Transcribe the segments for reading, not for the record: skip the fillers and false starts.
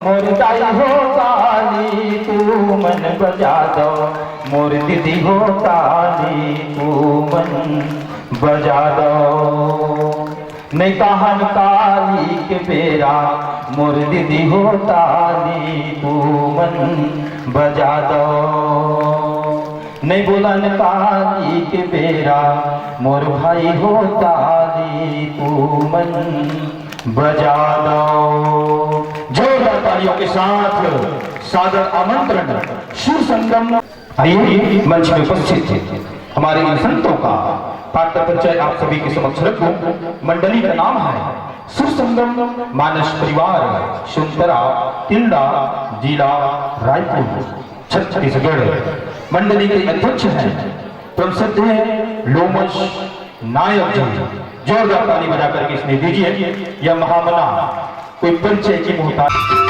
मोर दाई हो काली तू मन बजा दो, मोर दीदी हो काली तू मन बजा दो। नहीं कहन काली के बेरा मोर दीदी हो ताली तू मन बजा दो। नहीं बोलन काली के बेरा मोर भाई हो ताली तू मन बजा दो। जोरदार तालियों के साथ सादर आमंत्रण शिव संगम आइए मंच में उपस्थित हमारे इन संतों का पात्र परिचय आप सभी के समक्ष रखूं। मंडली का नाम है शिव संगम मानस परिवार, सुंदरा, तिल्डा, जिला रायपुर, छत्तीसगढ़। मंडली के अध्यक्ष हैं प्रसिद्ध लोमश नायक जी। जोरदार ताली बजा करके इसमें दीजिए। यह महामना कोई परिचय की मोहताज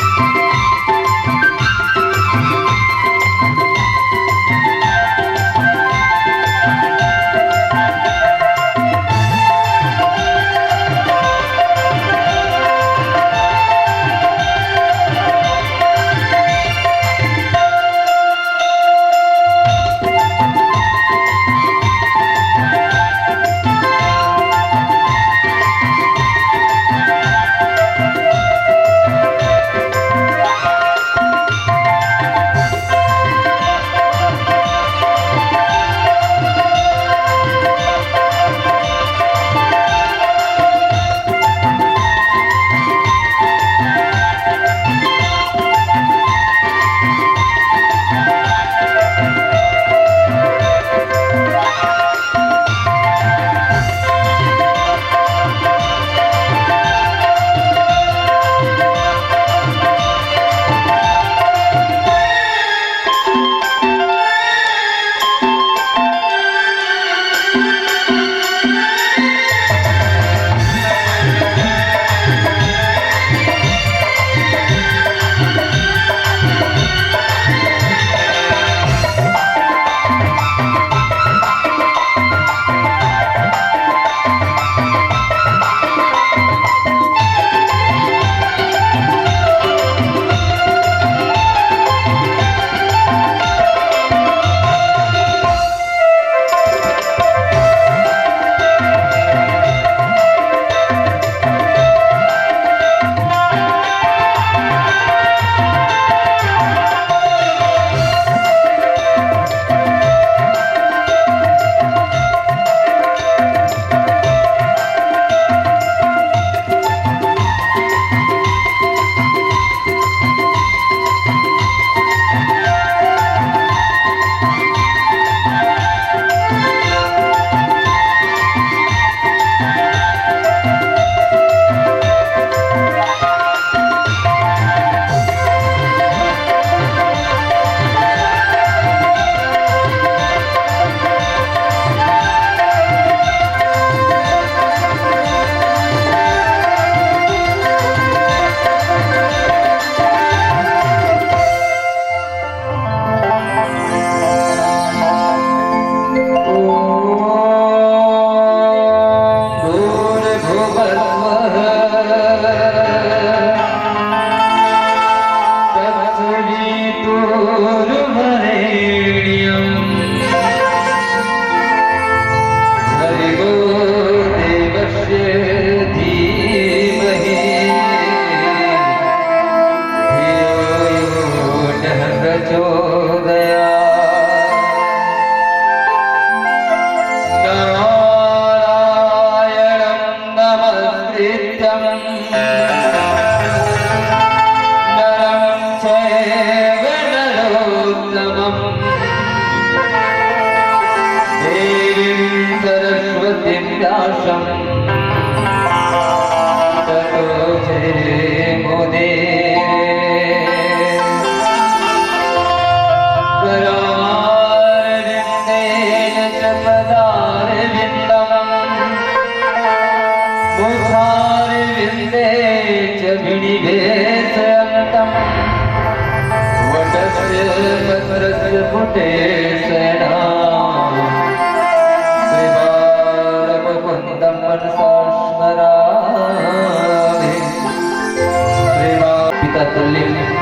पिता तुल्य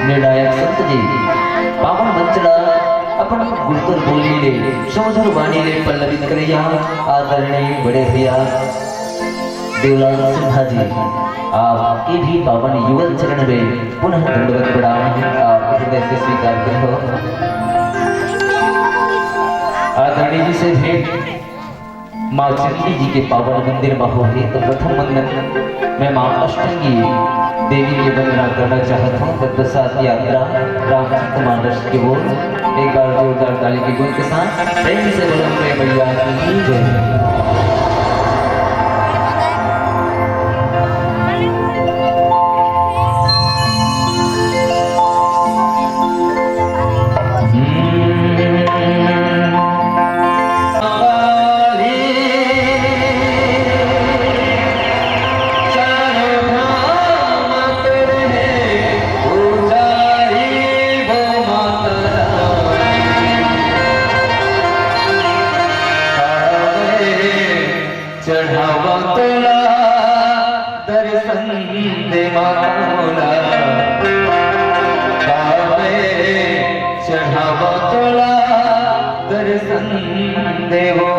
निर्णायक संत जी पावन मंचला अपन गुरुतर बोलीले समधुर वाणीले पल्लवित करिया आदरणीय बड़े भैया देवलाल सिन्हा जी आपके भी पावन युगल चरण में पुनः दंडवत प्रणाम आप हृदय से स्वीकार करो। आदरणीय जी से भेंट माँ चंडी जी के पावन मंदिर में हो है तो प्रथम वंदन मैं माँ अष्टंगी देवी की वंदना करना चाहता हूँ। तत्पश्चात यात्रा रामचंद्र मानस की ओर एक बार जोरदार ताली की गूंज के साथ प्रेम से बोलो प्रेम मैया की जय। चढ़ावा तोला दर्शन दे मौला चढ़ावा तोला दर्शन देवो।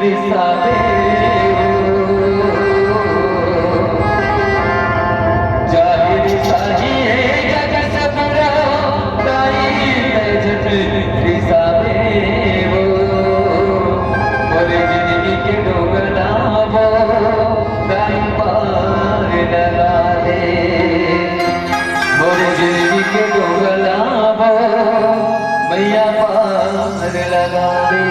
रिसावे जाहिर चाहिए जग सबरा दाई जट रिसावे और जिंदगी के डोगला वो दाई पार लगा दे और जिंदगी के डोगला वो मैया पार लगा दे।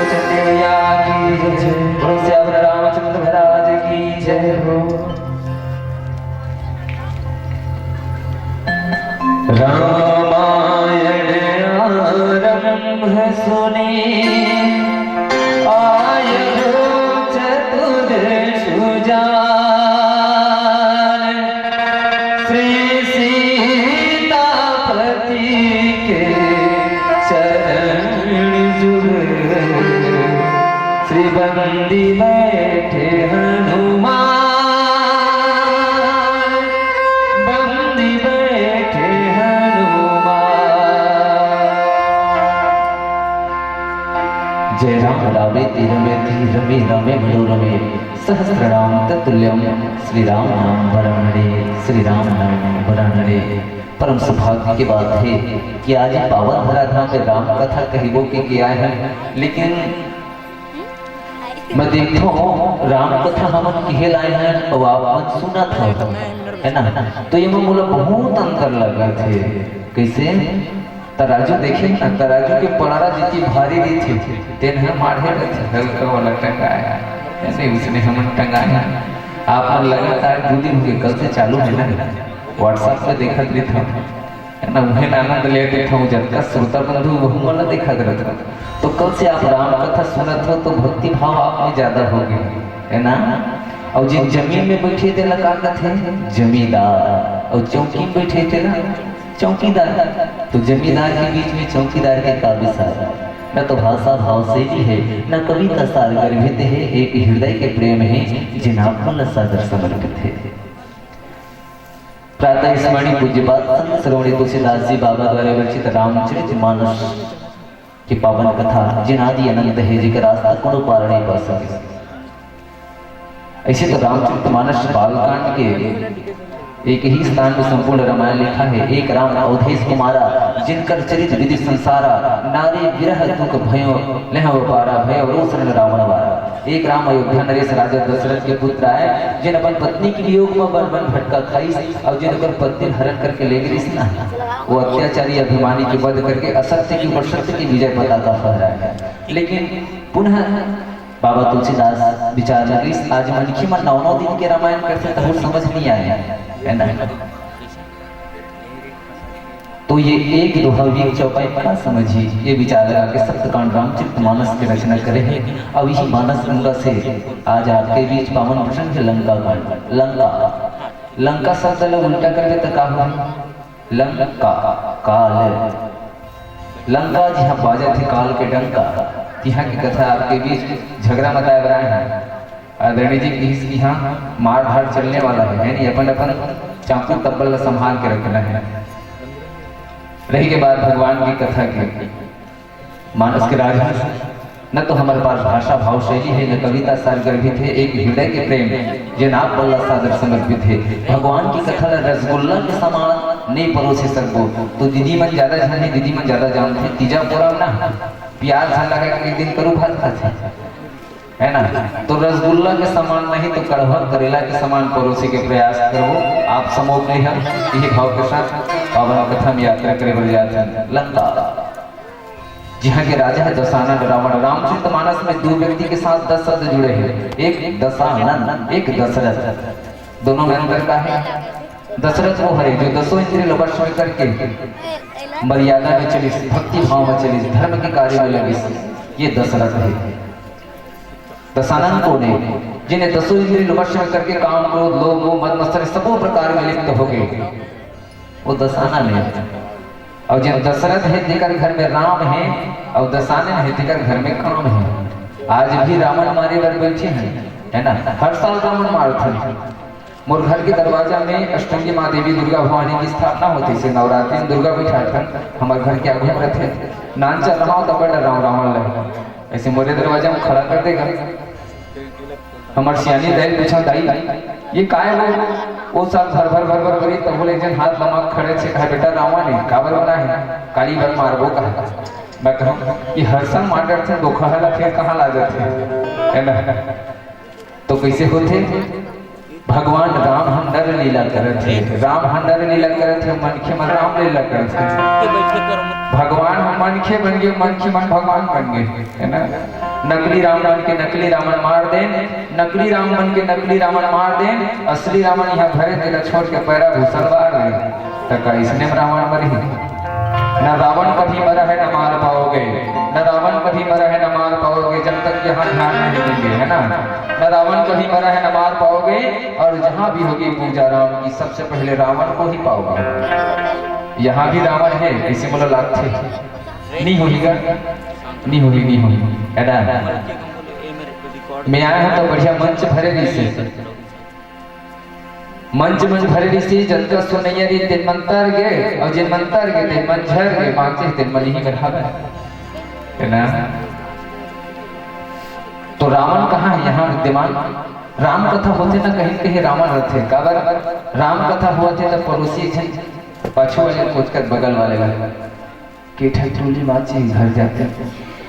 चंडी मैया की जय, श्यावर रामचंद्र महाराज की जय हो। रामायण आरंभ सुनी आय हो चतुर सुजान श्री सीतापति के चरण जुग श्री बंदी बैठे हनुमान बंदी बैठे जय राम रावे तीर में धीर में रमे मनोरमे सहस्रनाम तत्तुल्यम श्री राम नाम वरानड़े श्री राम नाम वरानड़े। परम सौभाग्य की बात है कि आज पावन धराधाम में राम कथा कहिबो के आए हैं, लेकिन मैं देखो राम कथा हम कहे लाए हैं और आप सुना था है ना, तो ये मुझे बहुत अंतर लगा थे। कैसे तराजू देखे ना, तराजू के पड़ारा जितनी भारी रही थी तेन हम मारे हल्का वाला टंगाया ऐसे उसने हम टंगाया। आप लगातार 2 दिन हुए, कल से चालू है ना, व्हाट्सएप पे देखा भी था है ना, उन्हें आनंद लेते था जब तक श्रोता बंधु वह वाला देखा करता। तो कल से आप राम कथा सुनत हो तो भक्ति भाव आप में ज्यादा हो गया है ना। और जिन जमीन में बैठे थे लगा थे जमींदार और चौकी में बैठे थे ना चौकीदार, तो जमींदार के बीच में चौकीदार के काव्य सार न तो भाषा भाव से भी है न कविता सार गर्भित है, एक हृदय के प्रेम है जिन्हां न सादर समर्पित है। प्रातः स्मरणीय पूज्यपाद संत श्रवणी तुलसीदास जी बाबा द्वारा रचित रामचरितमानस की पावन कथा जिनादि अनंत है जिकर रास्ता कोनो पार नहीं पा सके। ऐसे तो रामचरितमानस बालकांड के एक ही स्थान में संपूर्ण रामायण लिखा है। एक राम अवधेश कुमारा जिनकर चरित विधि संसारा नारी विरह दुख भयो लह पारा भय रोशन रावण वारा। एक राम अयोध्या नरेश राजा दशरथ के पुत्र आए जिन अपन पत्नी के वियोग में बन बन भटका खाई और जिनकर पत्नी हरण करके ले गई ना, वो अत्याचारी अभिमानी के वध करके असत्य की ऊपर सत्य की विजय पताका फहराया। लेकिन पुनः बाबा तुलसीदास विचार लगी आज मनखी में 9 दिन के रामायण करते तो समझ नहीं आया है ना। तो ये एक दोहावी चौपाई का समझिए, ये विचार लगा के सप्तकांड रामचरितमानस की रचना करे हैं। अब इसी मानस गंगा से आज आपके बीच पावन प्रसंग है लंका कांड। लंका शब्द लोग उल्टा कर लेते का हो लंका काल, लंका जहाँ बाजा थे काल के डंका, यहाँ की कथा आपके बीच झगड़ा मचाया रहा है। आदरणीय जी की यहाँ मार धाड़ चलने वाला है नहीं, अपन अपन चाकू तब्बल संभाल के रखना है। रही के बाद भगवान की कथा की मानस के राजा न तो हमारे पास भाषा भाव शैली है न कविता सार गर्भित है, एक हृदय के प्रेम जे नाप बल्ला सादर समर्पित है। भगवान की कथा रसगुल्ला के समान नहीं परोसे सको तो दीदी मन ज्यादा जाने दीदी मन ज्यादा जानते तीजा पूरा ना प्याज धान लगा के एक दिन करू भात खाते है ना, तो रसगुल्ला के समान नहीं तो कड़वा करेला के समान परोसे के प्रयास करो। आप समोग नहीं हम यही भाव के साथ पावन कथा में यात्रा करे बढ़ जाते हैं लंका, जहाँ के राजा है दशानन रावण। रामचरितमानस में 2 व्यक्ति के साथ 10 शब्द जुड़े हैं, एक दशानन एक दशरथ। दोनों में अंतर का है, दशरथ वो है जो 10 इंद्रिय वश में करके मर्यादा में चली, भक्ति भाव में चली, धर्म के कार्य में लगी, ये दशरथ है। दशानन को ने जिन्हें 10 इंद्रिय वश में करके काम क्रोध लोभ मोह मद मत्सर सब प्रकार में लिप्त हो गए, वो दशानन है। और जिन दशरथ है देकर घर में राम है और दशानन है देकर घर में काम है। आज भी रावण मारे बर बैठे हैं है ना, हर साल रावण मारते। मोर घर के दरवाजा में अष्टमी माँ देवी दुर्गा भवानी की स्थापना होती है। नवरात्रि में दुर्गा बैठा हमारे घर के आगे रहते नान चल रहा तो बड़ रावण लगे ऐसे मोरे दरवाजा में खड़ा कर देगा। हमारे सियानी दाई पूछा दाई ये काय वो सब भर भर भर भर करी तब बोले जन हाथ लमा खड़े छे कहा बेटा रामा ने काबर बना है काली बर मारबो कहा। मैं कहूँ कि हर सन मार थे धोखा हला फिर कहाँ ला जाते है ना। तो कैसे होते भगवान राम हम नर लीला करत थे, राम हम नर लीला करत थे, मनखे मन राम लीला करत थे। भगवान हम मनखे बन गए, मनखे मन भगवान बन गए है ना। नकली राम बन के नकली रावण मार दे, नकली राम बन के नकली रावण मार दे, असली रावण यहाँ भरे तेरा छोड़ के पैरा भूषण बार दे। तक इसने रावण मरी न रावण कभी मरा है न मार पाओगे, न रावण कभी मरा है न मार पाओगे जब तक यहाँ ध्यान नहीं देंगे है ना। न रावण कभी मरा है न मार पाओगे और जहाँ भी होगी पूजा राम की सबसे पहले रावण को ही पाओगे। यहाँ भी रावण है इसी बोला लागते नहीं होगा, नहीं होगी, नहीं होगी है ना। मैं आया हूँ तो बढ़िया मंच भरे रही से मंच भरे रही से जनता सुनैया री तेन मंतर गए और जिन मंतर गए तेन मन झर गए मांगते तेन मन ही में है ना। तो रावण कहाँ है यहाँ विद्यमान। राम कथा होते ना कहीं कहीं रावण रहते काबर राम कथा होते तो पड़ोसी पाछू वाले खोज कर बगल वाले कि ठठोली बाजी घर जाते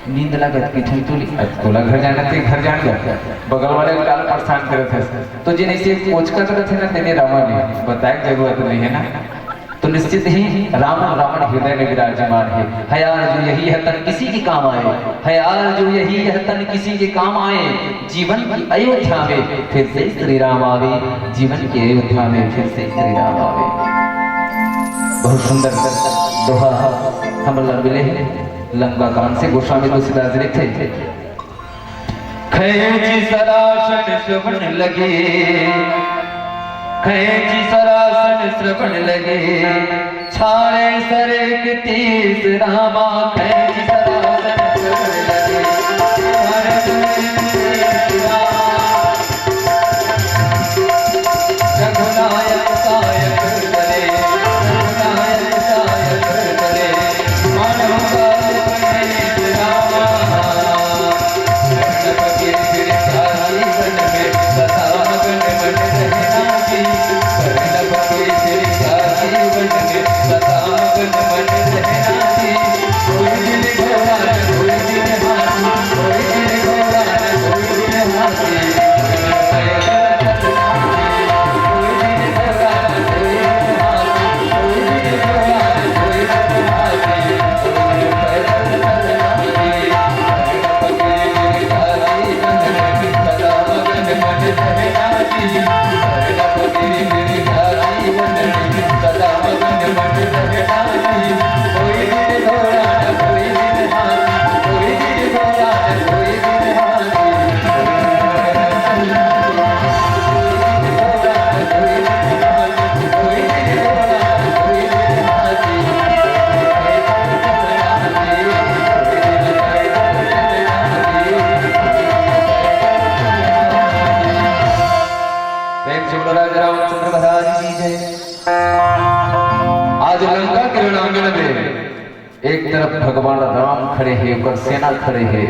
नींद लगत कि ठठोली तोला घर जाना थे घर जान गया बगल वाले काल परेशान करे थे। तो जिन ऐसे खोज कर थे ना तेने रावण ने बताया जरूरत नहीं है ना। तो निश्चित ही राम रावण हृदय में विराजमान है यार जो यही है तन किसी के काम आए, है यार जो यही है तन किसी के काम आए। जीवन की अयोध्या में फिर से श्री राम आवे, जीवन की अयोध्या में फिर से श्री राम आवे। बहुत सुंदर दोहा हम लड़बिले लंका कांड से गोस्वामी तुलसीदास लिखे थे। खैची सरासन श्रवण लगे, खैची सरासन श्रवण लगे, छाड़े सरेक तीस रामा। खैची सरासन श्रवण लगे, छाड़े सरेक तीस रामा। रघुनायक सायक करे, रघुनायक सायक करे, मानव काल प्रणीत रामा। रणपति फिर जीवन में सदा मगन मन रहना की, रणपति फिर जीवन में सदा मगन मन रहना की। कोई दिल घोड़ा न कोई दिल हाथी, कोई दिल घोड़ा न कोई दिल हाथी। आज लंका के रणांगण में एक तरफ भगवान राम खड़े हैं, ऊपर सेना खड़े हैं,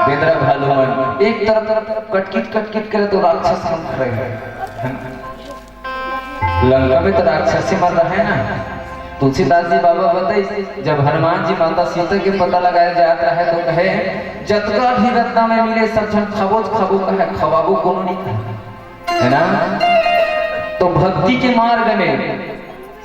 बेदरा भालुमन एक तरफ कटकिट करे तो राक्षस हम खड़े हैं। लंका में तो राक्षसी मर रहे हैं ना। तुलसीदास जी बाबा बताइए जब हनुमान जी माता सीता के पता लगाया जाता है तो कहे जतका भी रत्ना में मिले सब जन खाबो खाबो कहे खवाबो कोनो नहीं है ना। तो भक्ति के मार्ग में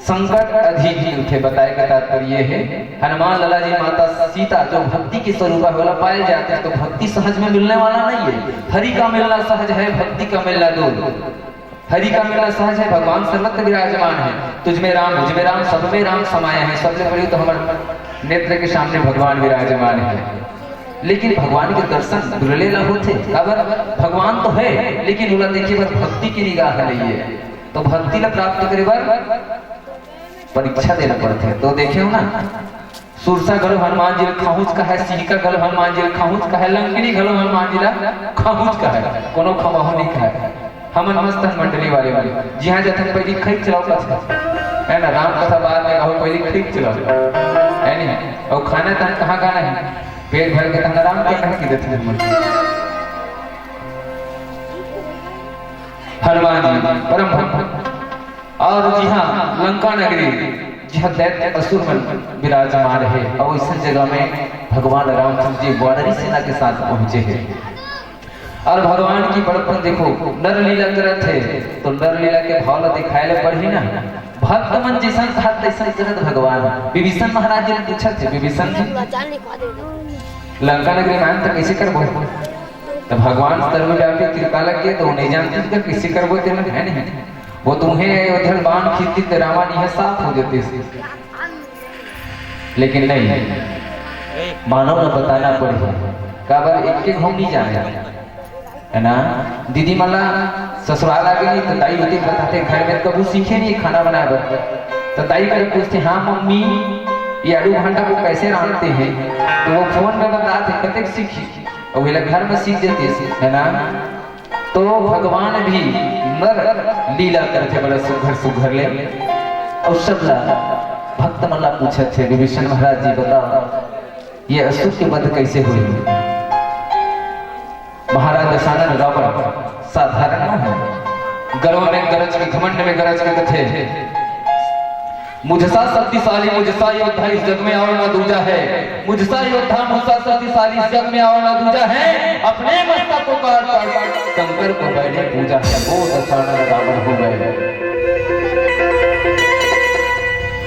संकट अधिक ही उठे। बताए का तात्पर्य है हनुमान लाला जी माता सीता जो भक्ति के स्वरूप वाला पाए जाते हैं। तो भक्ति सहज में मिलने वाला नहीं है, हरि का मिलना सहज है, भक्ति का मिलना दूर। हरि का मिलना सहज है, भगवान सर्वत्र विराजमान है। तुझमें राम मुझमें राम सब में राम समाया है। सबसे बड़ी तो हमारे नेत्र के सामने भगवान विराजमान है, लेकिन भगवान के दर्शन दुर्लभ होते। अगर भगवान तो है लेकिन उला देखिए बस भक्ति की निगाह नहीं है। तो भक्ति ला प्राप्त करे बार परीक्षा देना पड़ते है। तो देखे हो ना सुरसा गलो हनुमान जी खाहुच का है, सिहिका गलो हनुमान जी खाहुच का है, लंकिनी गलो हनुमान जी खाहुच का है, कोनो खमाहो नहीं का है। हम नमस्ते मंडली वाले जी हाँ जथन पहली खरीद चलाओ है ना। राम कथा बाद में कहो पहली खरीद चलाओ है नहीं। और खाना तन कहाँ खाना है पेट भर के तंग आराम करना की देते हैं। हनुमान जी परम भक्त और जी हाँ लंका नगरी जहाँ दैत्य असुर में विराजमान है और इस जगह में भगवान रामचंद्र जी वानरी सेना के साथ पहुंचे हैं और भगवान की बड़पन देखो नर लीला करत थे तो नर लीला के भाव दिखाए ले पड़ी ना भक्त मन जैसा था तैसा करत भगवान। विभीषण महाराज जी ने पूछा थे विभीषण जी लंका नगरी में तो कैसे करबो तो भगवान सर्वव्यापी कृपाला के तो नहीं जानते कि कैसे करबो ते में है नहीं वो तुम्हें उधर बाण खींचती तो रावण यह साफ हो जाते लेकिन नहीं मानव ने बताना पड़ेगा काबर एक एक हम नहीं जाने है ना। दीदी माला ससुराल आ गई तो दाई होती बताते घर में कबू सीखे नहीं खाना बनाए तो दाई कर पूछते हाँ मम्मी ये आलू भांटा को कैसे रांधते हैं तो वो फोन में बताते कतक सीखी और वे घर में सीख देते है ना। तो भगवान भी नर लीला करते बड़ा सुघर सुघर ले और सबला भक्त मल्ला पूछे थे विभीषण महाराज जी बताओ ये असुर के वध कैसे हुई। महाराज दशानन रावण साधारण न है गर्व में गरज के घमंड में गरज के थे मुझसा शक्तिशाली मुझसा योद्धा इस जग में और न दूजा है मुझसा योद्धा मुझसा शक्तिशाली इस जग में और न दूजा है अपने मस्तक को काट शंकर को बैठे पूजा है वो दशानन रावण हो गए।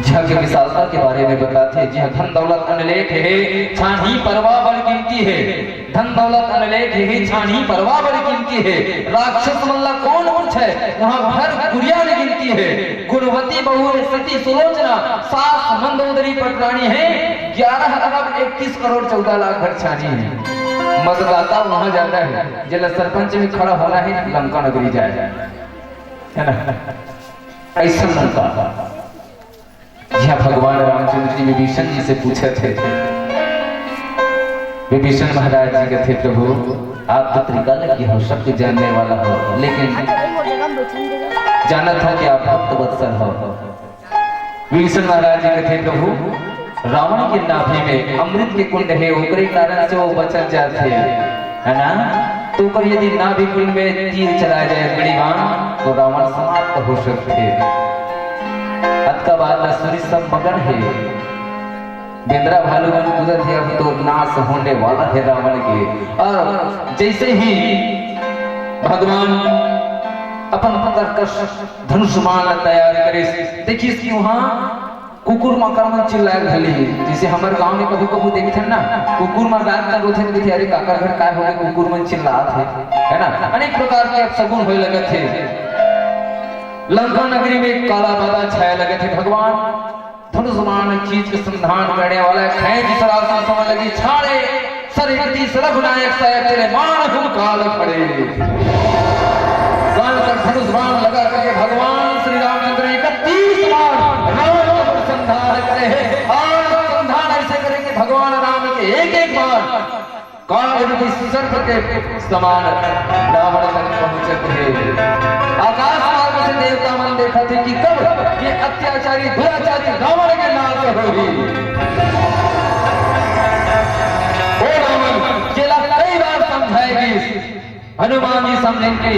जहाँ की विशालता के बारे में बताते हैं जहाँ धन दौलत अनलेख है छानी परवाह बड़ कीमती है धन दौलत अनलेख है छानी परवाह बड़ कीमती है राक्षस मल्ला कौन पूछे वहाँ भर गुड़िया में गिनती है गुणवती बहु सती सुलोचना सास मंदोदरी पटरानी है 11 अरब 31 करोड़ 14 लाख घर छानी है। मतदाता वहाँ जाता है जिला सरपंच में खड़ा होना है लंका नगरी जाए है ना ऐसा लंका यह भगवान रामचंद्र जी विभीषण जी से पूछे थे विभीषण महाराज जी कहते प्रभु आप तो त्रिकाल की हो सबको जानने वाला हो लेकिन जाना था कि आप भक्त वत्सल हो। विभीषण महाराज जी कहते प्रभु रावण के नाभि में अमृत के कुंड है ओकरे कारण से वो बचत जाते है ना तो पर यदि नाभि कुंड में तीर चला जाए गड़ीवान तो रावण समाप्त हो सकते का बाद सूर्य सब मगन है बेंद्रा भालूगन कुदरत है अब तो नाश होने वाला है रावण के। और जैसे ही भगवान अपन कर्कश धनुष्मान तैयार करे देखिए इसकी वहां कुकुर मकर चिल्लाए भली जैसे हमारे गांव में कभी कभी देखते हैं ना कुकुर मर रात का रोथे देखे अरे काका घर काय हो गए कुकुर मन चिल्लात है ना अनेक प्रकार के अपशगुन होए लगे थे। लंका नगरी में काला बादल छाया लगे थे भगवान धनुष्मान चीज के संधान करने वाला खैज सरासन समझ लगी छाड़े सरगति सरगुनायक साहब तेरे मान हम काल खड़े काल पर धनुष्मान लगा करके भगवान श्री रामचंद्र 31 बार रावण को संधान करे और संधान ऐसे करेंगे भगवान राम के एक बार काल की सर्प के समान रावण तक पहुंचते हैं। आकाश मार्ग से देवता मन देखा थे कि कब ये अत्याचारी दुराचारी रावण के नाश होगी। ओ रावण केला कई बार समझाएगी हनुमान जी समझेंगे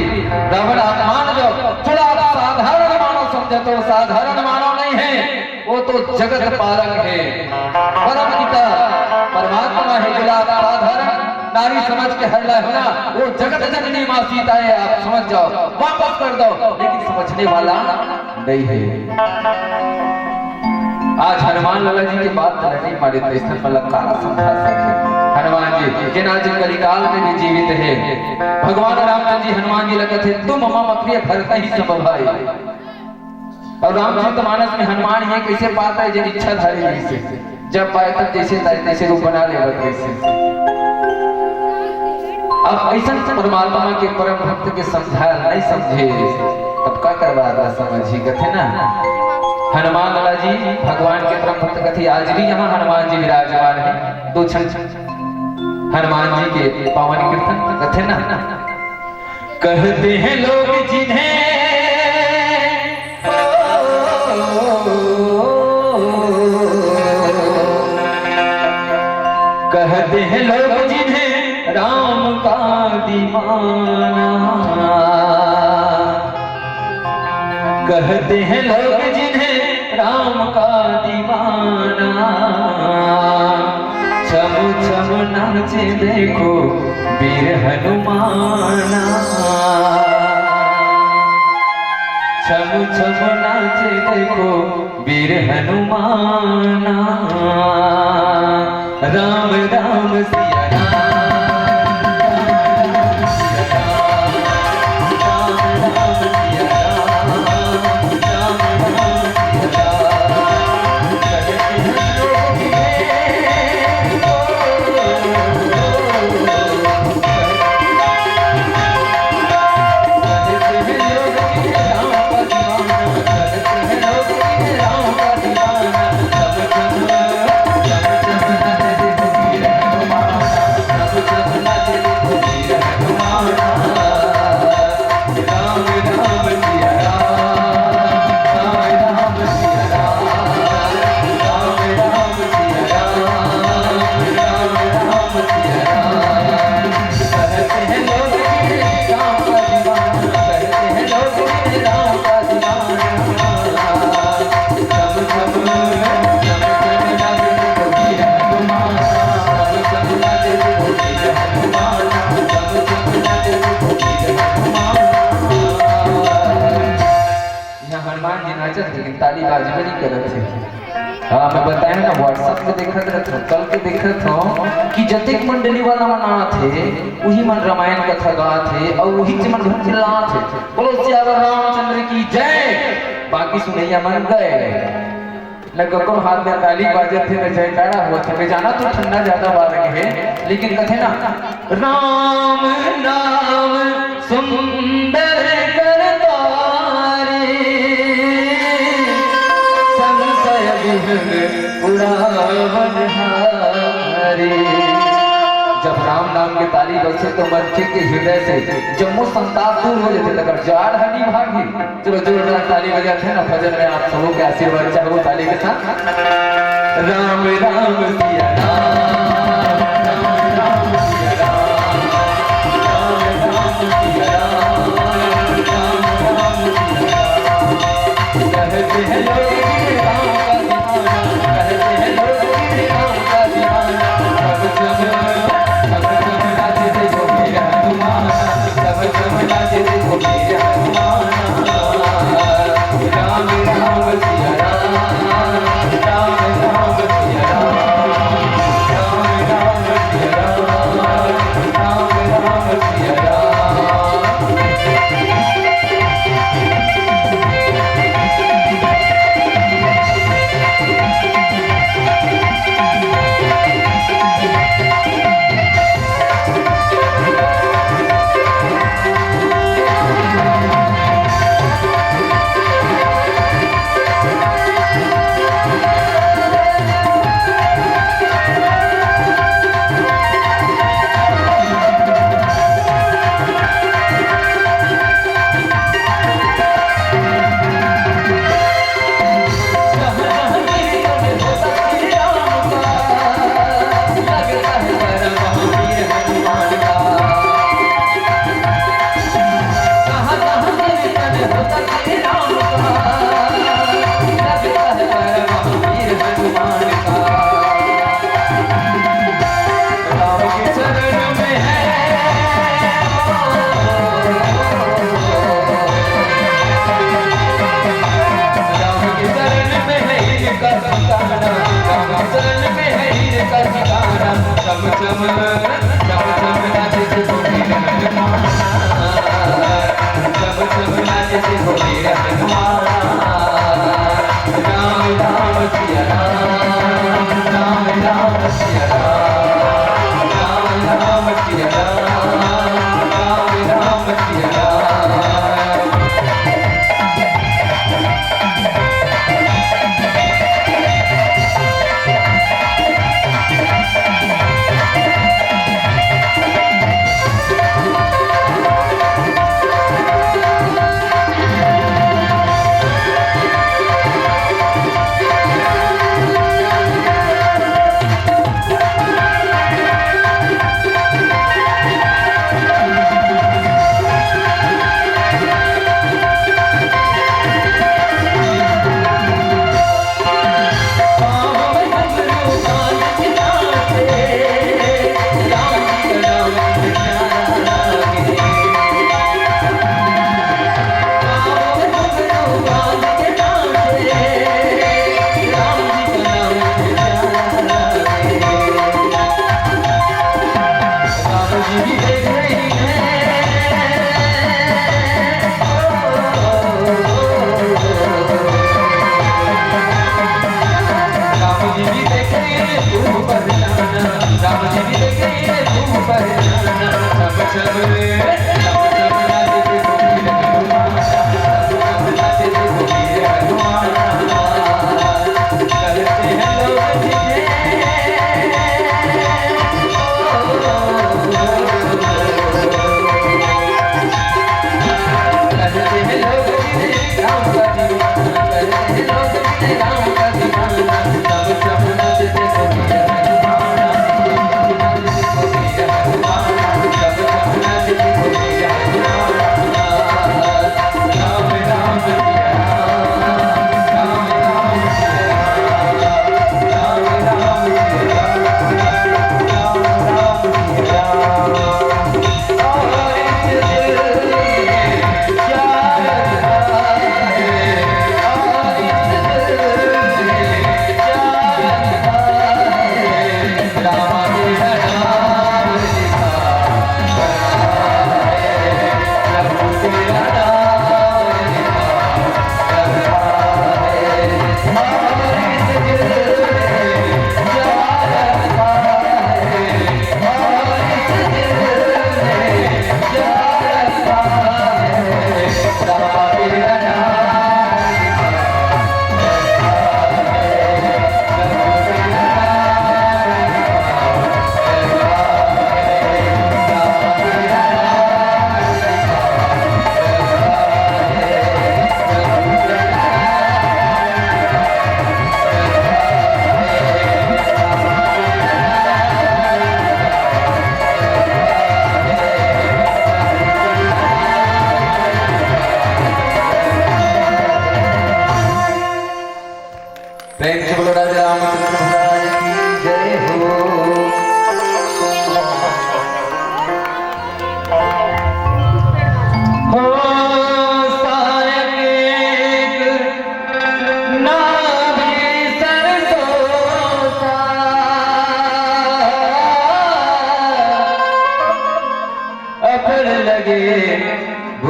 रावण आप मान जाओ थोड़ा साधारण मानव समझे तो साधारण मानव नहीं है वो तो जगत पालक है परम पिता परमात्मा है जिला साधारण नारी समझ के हल्ला होना वो जगत जननी मां सीता है आप समझ जाओ वापस कर दो लेकिन समझने वाला नहीं है। आज हनुमान लाला जी के बात नहीं मारे तो स्थल पर लंका समझा सके हनुमान जी जिन आज कलिकाल में भी जीवित है भगवान रामचंद्र जी हनुमान जी लगे थे तुम मम प्रिय भरत ही सब भाई और रामचरित मानस में हनुमान ये कैसे पाता है जब इच्छा धारी से जब पाए तब जैसे तैसे रूप बना ले वैसे। अब ऐसा परमात्मा के परम भक्त के समझाया नहीं समझे तब का करवा समझी कथे ना। हनुमान लाला जी भगवान के परम भक्त कथे आज भी यहाँ हनुमान जी विराजमान है। दो क्षण हनुमान जी के पावन कीर्तन कथे ना कहते हैं लोग जिन्हें कहते हैं लोग जिन्हें राम का दीवाना, कहते हैं लोग जिन्हें राम का दीवाना, छम छम नाचे देखो वीर हनुमाना, छम छम नाचे देखो वीर हनुमाना, राम राम सिया राम, राम राम सिया राम, राम राम सिया राम, कहते हैं लोग ताली बाजबे नहीं करत थे। हाँ मैं बताया ना व्हाट्सएप पे देखत रहत हूँ, कल के देखत हूँ कि जतिक मंडली वाला मना थे वही मन रामायण कथा गा थे और वही मन घर चिल्ला थे बोलो सियावर रामचंद्र की जय। बाकी सुनैया मन गए न कको हाथ में ताली बाजत थे न जयकारा हुआ थे। मैं जाना तो ठंडा ज्यादा बार है लेकिन कथे ना राम नाम सुंदर जब राम नाम के ताली बसे तो मनुष्य के हृदय से जम्मू संताप दूर हो जाते तक जाड़ हनी भागी। चलो जोरदार ताली बजाते हैं ना भजन में आप सबों के आशीर्वाद चाहो ताली के साथ। राम राम सिया राम, राम राम सिया राम, राम राम सिया राम, राम राम सिया राम। कहते हैं लोग राम का दीवाना, कहते हैं लोग राम का दीवाना, सब सब नाचे देखो वीर हनुमाना, सब सब नाचे देखो वीर हनुमाना। राम राम सिया राम, राम राम सिया राम, राम राम सिया राम, राम राम सिया राम।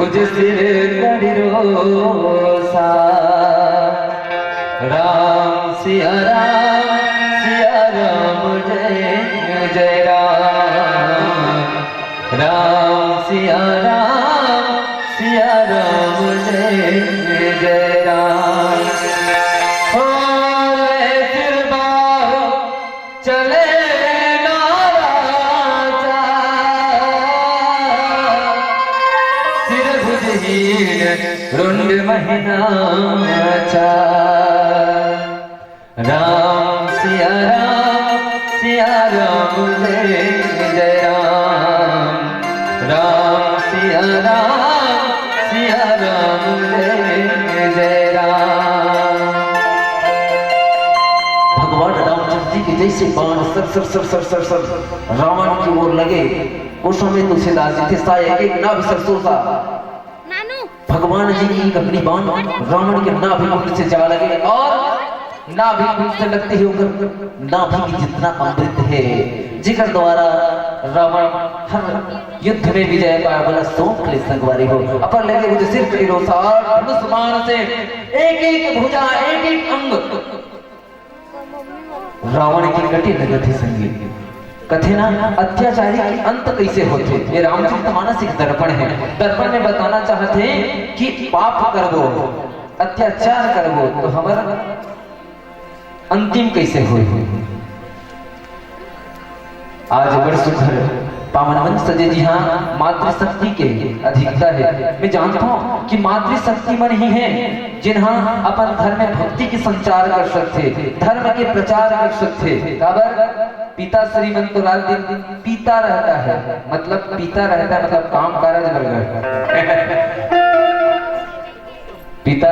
भुज सिर करिरोसा। राम सिया राम जय जय राम। राम सिया राम जय जय राम। हो फिर बाहो चले नाराजा, सिर भुजहीन रुंड महीनाचा। राम सिया राम जय जय राम। राम सिया राम जय जय राम। भगवान रामचंद्र जी के जैसे बाण सर सर सर सर सर सर रावण की ओर लगे, उस समय तुलसीदास जी थे साया एक नाभि सरसों सा। भगवान जी की अपनी बाण रावण के नाभि कुंड से जा लगे और नाभि कुंड से लगते ही होकर नाभि की जितना अमृत है जिगर द्वारा रावण हर युद्ध में विजय पाया। बोला सोम के संगवारी हो अपर लगे मुझे सिर करिरोसा। और धनुष बाण से एक एक भुजा एक एक अंग रावण की कटी लगत है। संगीत कथे ना अत्याचारी के अंत कैसे होते, ये रामचरितमानस एक दर्पण है। दर्पण में बताना चाहते हैं कि पाप करबो अत्याचार करबो तो हमारा अंतिम कैसे हो। आज बड़ सुखर पावन मन सजे जी। हाँ, मातृशक्ति के अधिकता है। मैं जानता हूँ कि मातृशक्ति मन ही है जिन्हा अपन धर्म में भक्ति की संचार कर सकते, धर्म के प्रचार कर सकते। खबर पिता श्रीमंत तो रात दिन पीता रहता है, मतलब पीता रहता है मतलब काम काज बरगर। पिता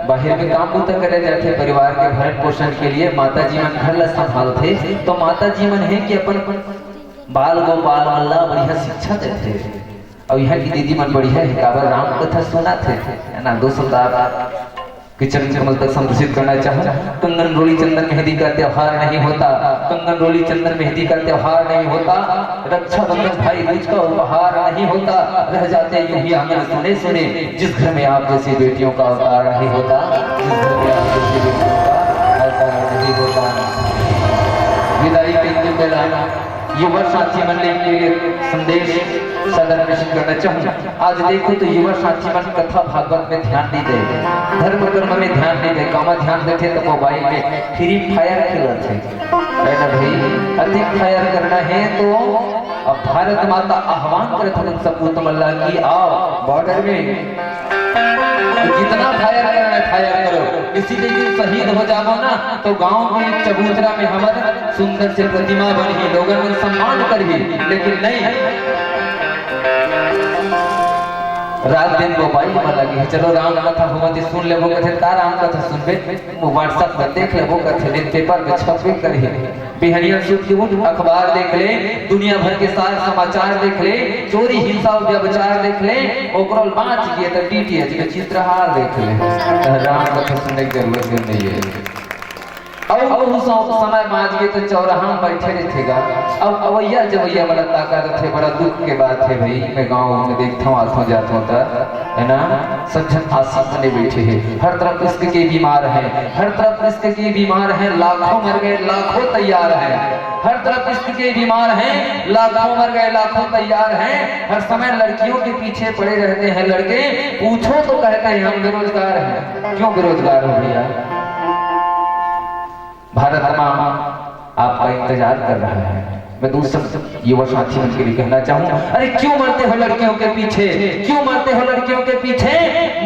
बाहर में काम पूता करे जाते परिवार के भरण पोषण के लिए, माता जी मन घर ला संभालते। तो माता जी मन है कि अपन बाल गोपाल मल्ला बढ़िया शिक्षा देते। और यहाँ की दीदी मन बढ़िया है काबर राम कथा सुनाते है ना। 200 किचन कमल तक संप्रेषित करना चाहूँ। कंगन रोली चंदन मेहंदी का त्योहार नहीं होता, कंगन रोली चंदन मेहंदी का त्योहार नहीं होता, रक्षाबंधन भाई दूज का उपहार नहीं होता। रह जाते यूं ही आंगन सुने सुने, जिस घर में आप जैसी बेटियों का अवतार नहीं होता, जिस घर में आप जैसी बेटियों का अवतार नहीं होता। विदाई के दिन बेला युवा साथी मन के लिए संदेश सदन प्रेषित करना चाहूँ। आज देखो तो युवा साथी मन कथा भागवत में ध्यान नहीं दे, धर्म कर्म में ध्यान नहीं दे। कामा ध्यान देते तो मोबाइल में फ्री फायर खेलते है ना भाई। अधिक फायर करना है तो अब भारत माता आह्वान करे था सपूत मल्ला की आओ बॉर्डर में, तो जितना फायर करना है फायर करो। इसी दिन शहीद हो जाओ ना तो गांव के चबूतरा में हमारे सुंदर से प्रतिमा बनी, लोगों ने सम्मान करी। लेकिन नहीं, रात दिन मोबाइल में लगी है। चलो राम कथा हुआ सुन ले, वो कथे का राम कथा सुनबे व्हाट्सएप पर देख ले, वो कथे दिन पेपर में छपे करी। बिहनिया सूट की उठ अखबार देख ले, दुनिया भर के सारे समाचार देख ले, चोरी हिंसा और व्यभिचार देख ले, ओकरो बाँच गए तो डीटीएच में चित्रहार देख ले। राम कथा सुनने की जरूरत नहीं है। अब समय बाँच गए तो चौराहा में बैठे रहेगा। अब अवैया जवैया वाला ताकत थे, बड़ा दुख के बात है भाई। मैं गाँव में देखता हूँ आता जाता हूँ है ना, सज्जन आशीष बने बैठे हैं। हर तरफ इसके के बीमार हैं, हर तरफ इसके के बीमार हैं। लाखों मर गए लाखों तैयार हैं, हर तरफ इसके के बीमार हैं। लाखों मर गए लाखों तैयार हैं। हर समय लड़कियों के पीछे पड़े रहते हैं लड़के। पूछो तो कहते हैं हम बेरोजगार हैं। क्यों बेरोजगार हो भैया? भारत माँ आपका इंतजार कर रहा है। मैं दूसरे युवा साथियों के लिए कहना चाहूँ, अरे क्यों मरते हो लड़कियों के पीछे, क्यों मरते हो लड़कियों के पीछे?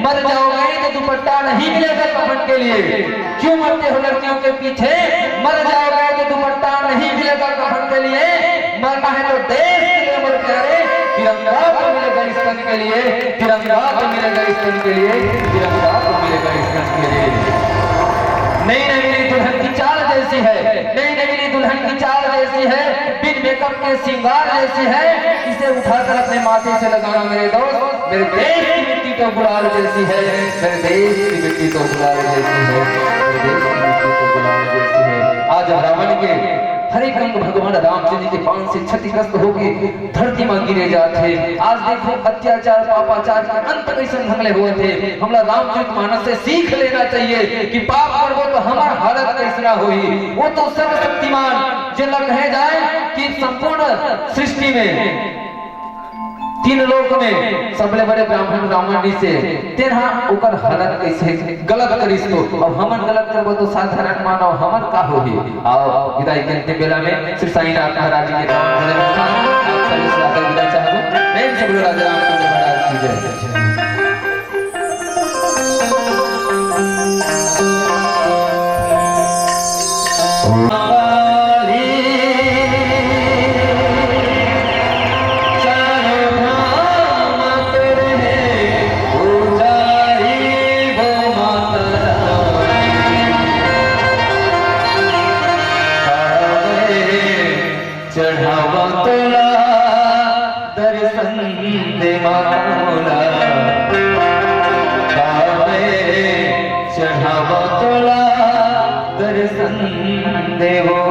मर जाओगे तो दुपट्टा नहीं मिलेगा कफन के लिए। क्यों मरते हो लड़कियों के पीछे? मर जाओगे तो दुपट्टा नहीं मिलेगा कफन के लिए। मरना है तो देश के लिए मर प्यारे, तिरंगा तो मिलेगा इस तन के लिए, तिरंगा तो मिलेगा इस तन के लिए, तिरंगा तो मिलेगा इस तन के लिए। नई नई दुल्हन की चाल जैसी है, नई नई दुल्हन की चाल जैसी है, बिन मेकअप के श्रृंगार जैसी है। इसे उठाकर अपने माथे से लगाना मेरे दोस्त, मेरे देश की मिट्टी तो गुलाल जैसी है, मेरे देश की मिट्टी तो गुलाल जैसी है, मेरे देश की मिट्टी तो गुलाल जैसी है। आज रावण के हर एक अंग भगवान रामचंद्र के पांव से क्षतिग्रस्त होके धरती में गिरे जाते। आज देखो अत्याचार पापाचार के अंत कैसे भंगले हुए थे। हमरा रामचरितमानस से सीख लेना चाहिए कि पाप करबो तो हमार हालत कैसना होई। वो तो सर्वशक्तिमान जे लग है जाए कि संपूर्ण सृष्टि में तीन लोक में सबले बड़े ब्राह्मण रावण जी से तेरा ओकर हालत कैसे गलत करिस तो अब हमन गलत करबो तो साधारण मानव हमन का होही। आओ विदाई करते बेला में श्री साईनाथ महाराज जी के नाम में आप सभी से आकर विदाई चाहूं। मैं सब राजा रामचंद्र महाराज की जय। चढ़ावा तोला दर्शन दे मामूला चढ़ावा तोला दर्शन देवो।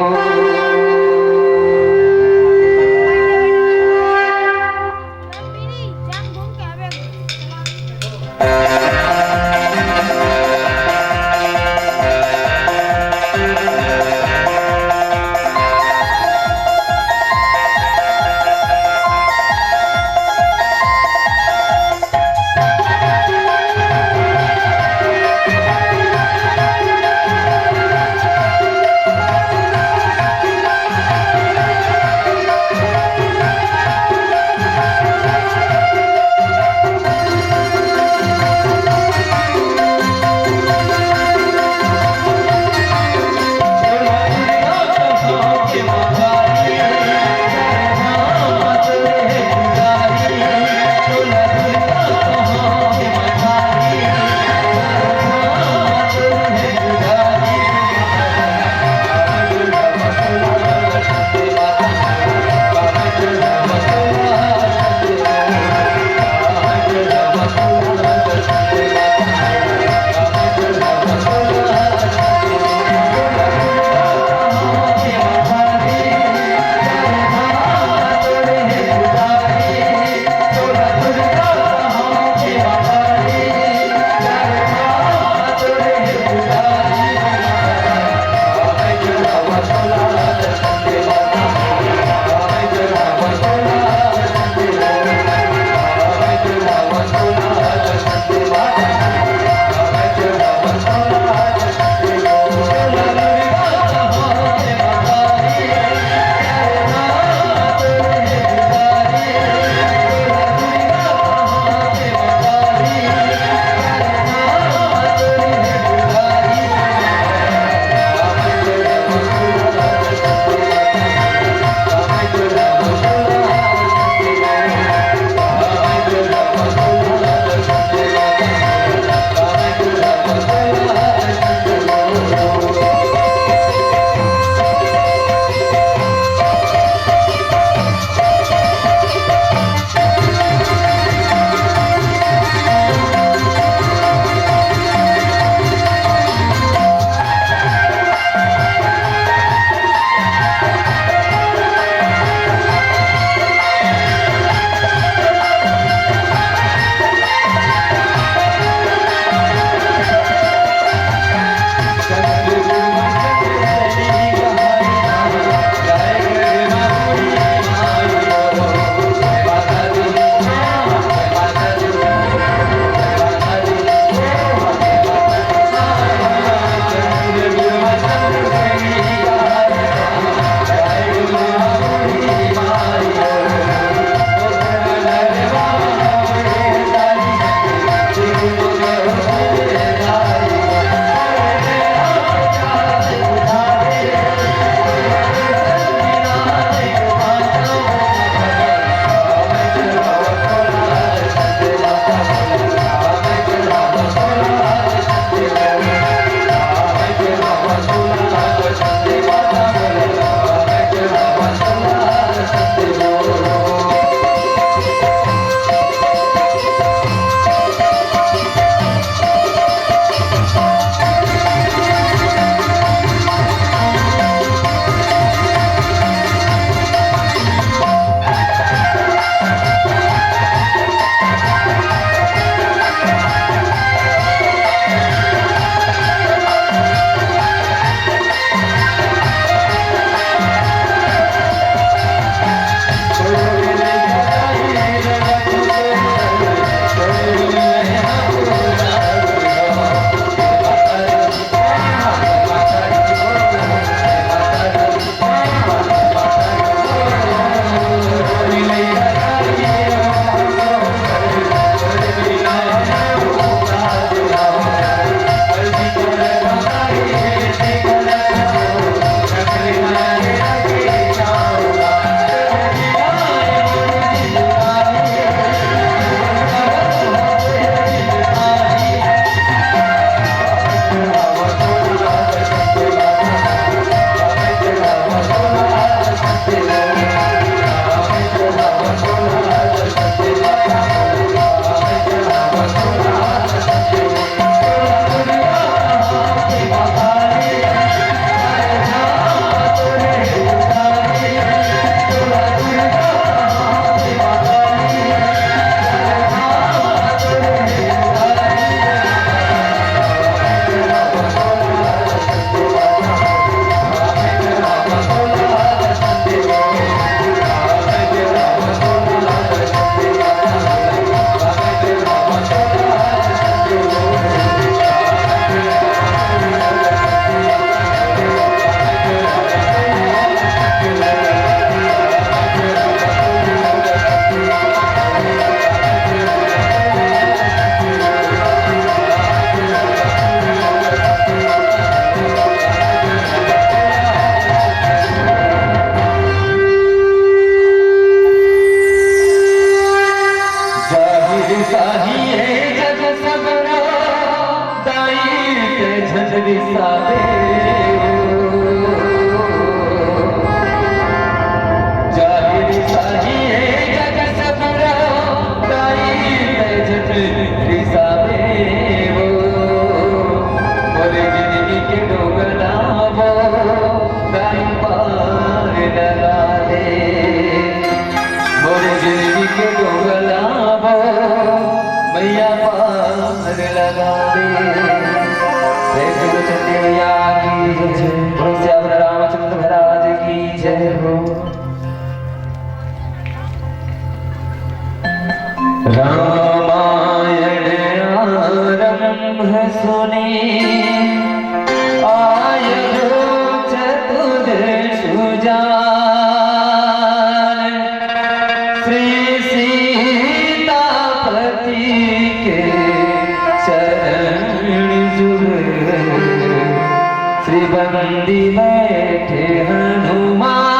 रामायण आरंभ सुनी आयो चतुर सुजान श्री सीतापति के चरण जुग श्री बंदी बैठे हनुमान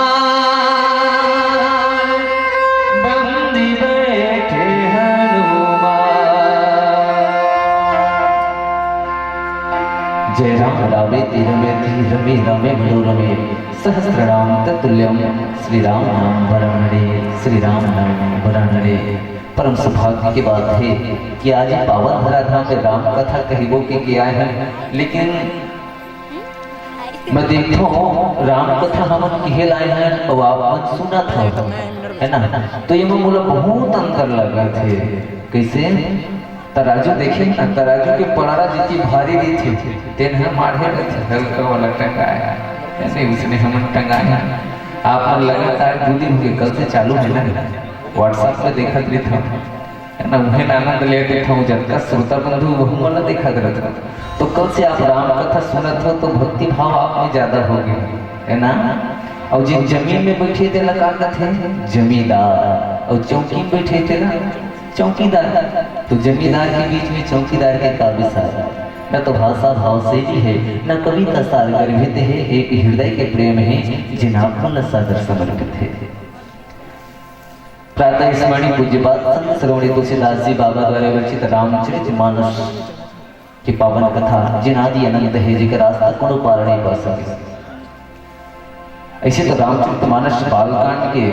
बंदी बैठे हनुमान। जय राम रामे तीर में धीर में रमे मनोरमे सहस्रनाम तत्तुल्यम श्री राम नाम वरानड़े श्री राम नाम वरानड़े। परम सौभाग्य की बात है कि आज पावन धराधाम में राम कथा कहबो के आए हैं, लेकिन मैं देखो राम कथा हम कहे लाए हैं और आप सुना था, है ना? तो ये मुझे बहुत अंतर लगा थे। कैसे तराजू देखे ना, तराजू के पड़ारा जितनी भारी रही थी तेन हम मारे हल्का वाला टंगाया, ऐसे उसने हम टंगाया। आप लगातार 2 दिन हुए, कल से चालू है ना, व्हाट्सएप पे देखा रही था, है ना? उन्हें आनंद लेते था जब का श्रोता बंधु वह वाला देखा करता। तो कल से आप राम कथा सुनत हो तो भक्ति भाव आप में ज्यादा हो गया, है ना? और जिन जमीन में बैठे थे लगा थे जमींदार, और चौकी में बैठे थे ना चौकीदार। तो जमींदार के बीच में चौकीदार के काव्य सार न तो भाषा भाव से भी है, न कविता सार गर्भित है, एक हृदय के प्रेम है जिन्हें न सादर समर्पित है। प्रातः स्मरणीय पूज्यपाद संत श्रवणी तुलसीदास जी बाबा द्वारा रचित रामचरितमानस की पावन कथा जिनादि अनंत है जिकर रास्ता कोनो पार नहीं पा सके। ऐसे तो रामचरितमानस बालकांड के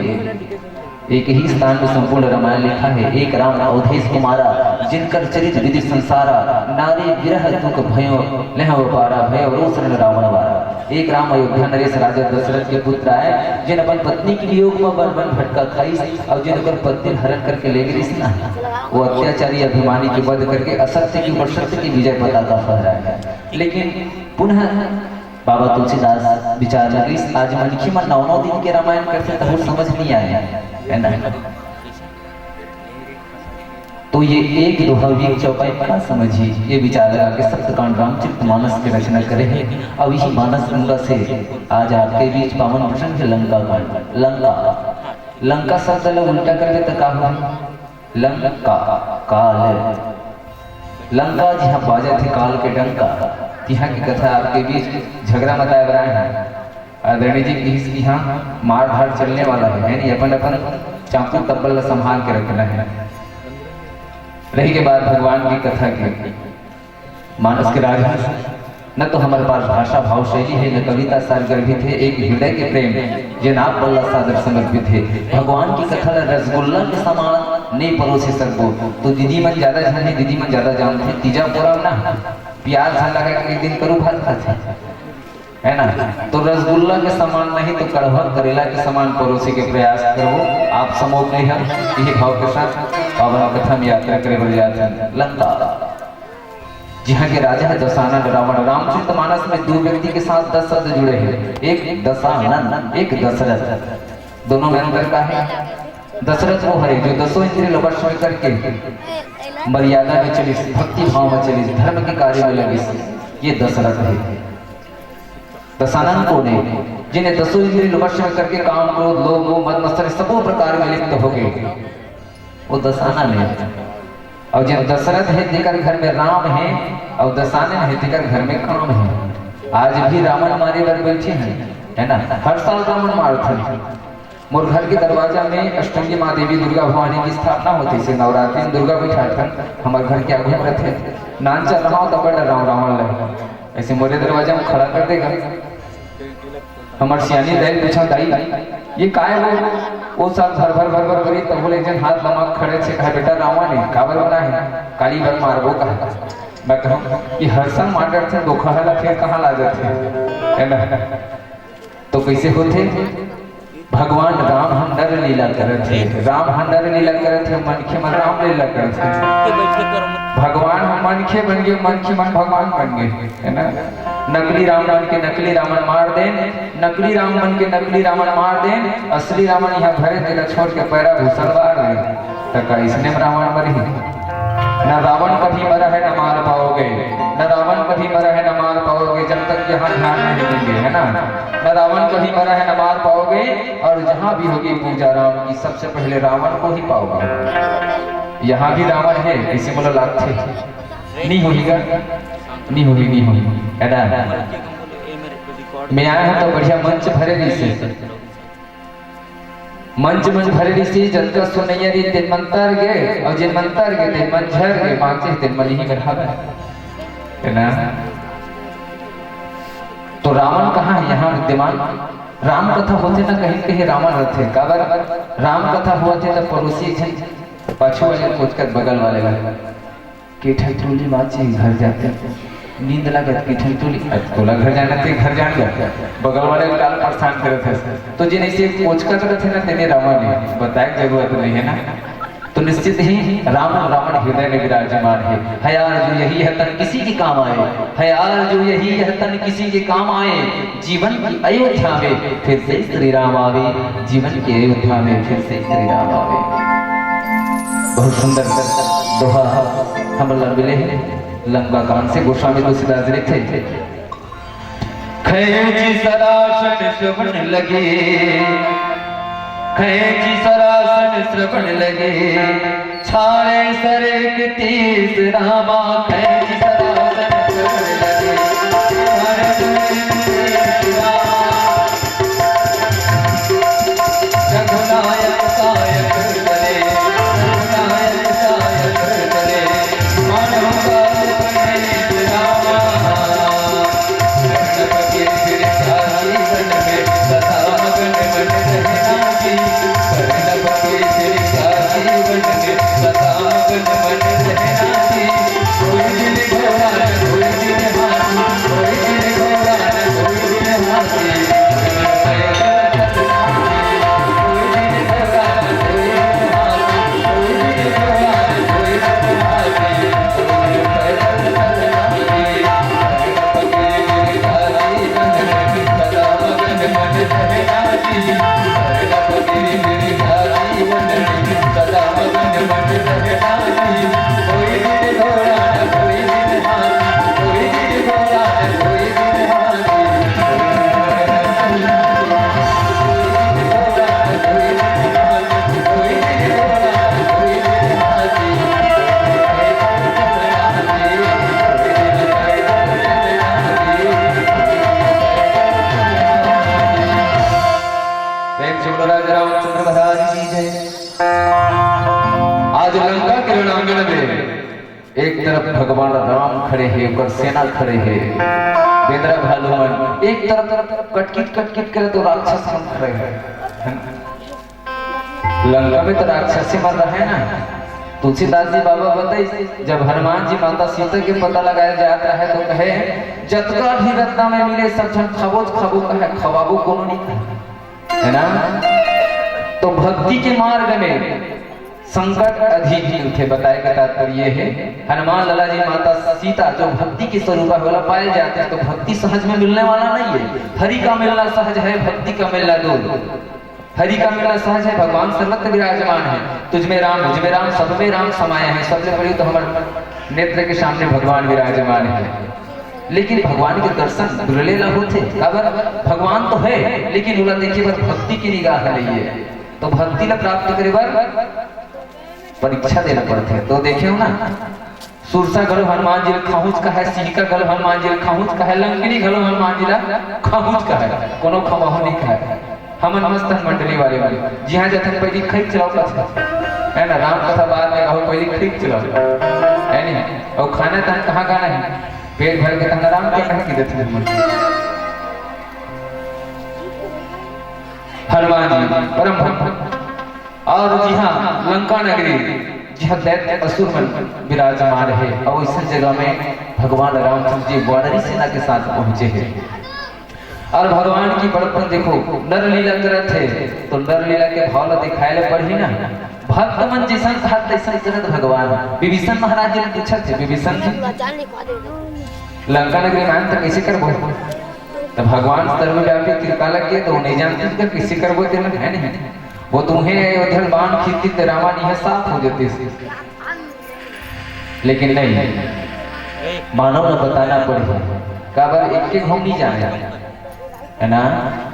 एक ही स्थान में संपूर्ण रामायण लिखा है। एक राम अवधेश कुमारा जिनकर चरित विधि संसारा, नारी विरह दुख भयो लह पारा भय रोशन रावण वारा। एक राम अयोध्या नरेश राजा दशरथ के पुत्र आए, जिन अपन पत्नी के वियोग में बन बन भटका खाई और जिनकर पत्नी हरण करके ले गई ना, वो अत्याचारी अभिमानी के वध करके असत्य के ऊपर सत्य की विजय पताका फहराया। लेकिन पुनः बाबा तुलसीदास विचार लगी आज मनखी में 9 दिन के रामायण करते तो समझ नहीं आया, है ना? तो ये एक दोहावी चौपाई का समझिए, ये विचार लगा के सप्तकांड रामचरितमानस की रचना करे हैं। अब यही मानस गंगा से आज आपके बीच पावन प्रसंग है लंका कांड। लंका लंका शब्द लोग उल्टा कर देते का हो लंका काल, लंका जहाँ बाजा थे काल के डंका, यहाँ की कथा आपके बीच झगड़ा मचाया बना है। आदरणीय जी यहाँ मार धाड़ चलने वाला है नहीं, अपन अपन चाकू तब्बल संभाल के रखना है। रही के बाद भगवान की कथा की मानस के राजा न तो हमारे पास भाषा भाव शैली है, न कविता सार गर्भित है, एक हृदय के प्रेम जिन आप बल्ला सादर समर्पित है। भगवान की कथा रसगुल्ला के समान नहीं परोसे सको तो दीदी मन ज्यादा जाने, दीदी मन ज्यादा जानते। तीजा पूरा ना प्याज लगा के एक दिन करू भात खाते, है ना? तो रसगुल्ला के समान नहीं तो कड़वा करेला के समान परोसे के प्रयास करो। आप समोग नहीं है यही भाव के साथ पावन कथा में यात्रा करे बढ़ जाते हैं। लंका जहाँ के राजा है दशानन रावण। रामचरितमानस में 2 व्यक्ति के साथ 10 शब्द जुड़े हैं, एक दशानन एक दशरथ। दोनों में अंतर का है। दशरथ वो है जो 10 इंद्रिय वश में करके मर्यादा में चली, भक्ति भाव में चली, धर्म के कार्य में लगी, ये दशरथ है। दशानन कौन है? जिन्हें 10 इंद्रिय वश में करके काम क्रोध लोभ मोह मद मत्सर सब प्रकार में लिप्त हो गए, वो दशानन है। और जिन दशरथ है तेकर घर में राम है, और दशानन है तेकर घर में काम है। आज भी रावण मारे बर बैठे हैं, है ना? हर साल रावण मारते हैं। मोर घर के दरवाजा में अष्टमी माँ देवी दुर्गा भवानी की स्थापना होती है। नवरात्रि में दुर्गा बैठा हमारे घर के आगे रहते नान चल रहा तो बड़ा रावण लगे, ऐसे मोरे दरवाजा में खड़ा कर देगा। हमारे सियानी दाई पूछा दाई ये काय वो सब भर भर भर भर करी तब बोले जन हाथ लमक खड़े से कहा बेटा रावण है काबर बना है काली बर मारबो कहा। मैं कहूँ कि हर साल मार थे धोखा फिर कहाँ ला जाते, है ना? तो कैसे होते? भगवान राम हम नर लीला करते, राम हम नर लीला करते, मन के मन राम लीला करते। भगवान हम मनखे बन गए, मनखे मन भगवान बन गए, है ना। नकली राम बन के नकली रावण मार देन, नकली राम बन के नकली रावण मार देन, असली रावण यहाँ भरे तेरा छोड़ के पैरा भूसलवार दे तक इसने रावण मरी। न रावण कभी मरा है न मार पाओगे, न रावण कभी मरा है न मार पाओगे, जब तक यहाँ ध्यान नहीं देंगे, है ना। न रावण कभी मरा है न मार पाओगे, और जहाँ भी होगी पूजा राम की सबसे पहले रावण को ही पाओगे। यहाँ भी रावण है, इसी बोला लागते नहीं होगा, नहीं होगी, नहीं होगी, है ना। मैं आया हूँ तो बढ़िया मंच भरे रही से, मंच भरे रही से, जनता सुनैया री तेन मंतर गए, और जिन मंतर गए तेन मन झर गए, मांगते तेन मन ही में है ना। तो रावण कहाँ है यहाँ विद्यमान। राम कथा होते ना कहीं कहीं रावण रहते, काबर राम कथा हुआ थे तो पड़ोसी पाछू वाले पूछ कर बगल वाले कि ठठोली माची घर जाते नींद लगत कि ठठोली तोला घर जाना थे, घर जान गया बगल वाले काल परेशान करे थे। तो जिन ऐसे पूछ कर थे ना तेने रावण ने बताया जरूरत नहीं है ना। तो निश्चित ही राम रावण हृदय में विराजमान है यार, जो यही है तन किसी के काम आए, है यार जो यही है तन किसी के काम आए, जीवन की अयोध्या में फिर से श्री राम आवे, जीवन की अयोध्या में फिर से श्री राम आवे। बहुत सुंदर दोहा हम लंबे लंका कांड से गोस्वामी तुलसीदास लिखे थे। खैची सरासन श्रवण लगे, खैची सरासन श्रवण लगे, छाड़े सरे तीस रामा, खैची सरासन श्रवण लगे, छाड़े सरे रामा, रघुनायक सायक करे, रघुनायक सायक करे, मानव एक तरफ भगवान राम खड़े हैं, ऊपर सेना खड़े हैं, बेदरा भालुमन, एक तरफ कटकिट करे तो राक्षस हम खड़े हैं। लंका में तो राक्षसी मर रहे हैं ना। तुलसीदास जी बाबा बताइए, जब हनुमान जी माता सीता के पता लगाया जाता है तो कहे जतका भी रत्ना में मिले सब जन खाबो खाबो कहे, खवाबो कोनो नहीं, है ना। तो भक्ति के मार्ग में संकट अधिक ही उठे, बताए का तात्पर्य है हनुमान लाला जी माता सीता जो भक्ति के स्वरूप वाला पाए जाते हैं, तो भक्ति सहज में मिलने वाला नहीं है। हरि का मिलना सहज है, भक्ति का मिलना दूर। हरि का मिलना सहज है, भगवान सर्वत्र विराजमान है, तुझ में राम मुझ में राम सब में राम समाये हैं। सबसे बड़ी तो हमारे नेत्र के सामने भगवान विराजमान है, लेकिन भगवान के दर्शन दुर्लभ होते। अगर भगवान तो है लेकिन उला देखिए बस भक्ति की निगाह नहीं है, तो भक्ति ला प्राप्त करे बार परीक्षा देना पड़ता है। तो देखे हो ना, सुरसा गलो हनुमान जी खाहुच का है, सिहिका गलो हनुमान जी खाहुच का है, लंकिनी गलो हनुमान जी खाहुच का है, कोनो खमाहो नहीं का है। हम नमस्ते मंडली वाले जी हाँ जथन पहली खरीद चलाओ है ना, राम कथा बाद में कहो पहली खरीद चलाओ है नहीं, और खाना तन कहाँ खाना है, पेट भर के तन राम के कह की देते हनुमान जी परम भक्त। और जी हाँ लंका नगरी जहाँ दैत्य असुर मन विराजमान है, और इस जगह में भगवान रामचंद्र जी वानरी सेना के साथ पहुंचे हैं। और भगवान की बड़पन देखो, नर लीला करत थे तो नर लीला के भाव दिखाए पड़ी ना, भक्त मन जैसन था तैसन करत भगवान। विभीषण महाराज जी ने पूछा थे, विभीषण जी लंका नगरी में तो कैसे करबो? तो भगवान सर्वव्यापी कृपाला के तो नहीं जानते कि कैसे करबो ते मन है नहीं। वो तुम्हें उधर बाण खींचती तो रावण यह साफ हो जाते थे, लेकिन नहीं, मानव ने बताना पड़ेगा। काबर एक के घूम नहीं जाने है ना।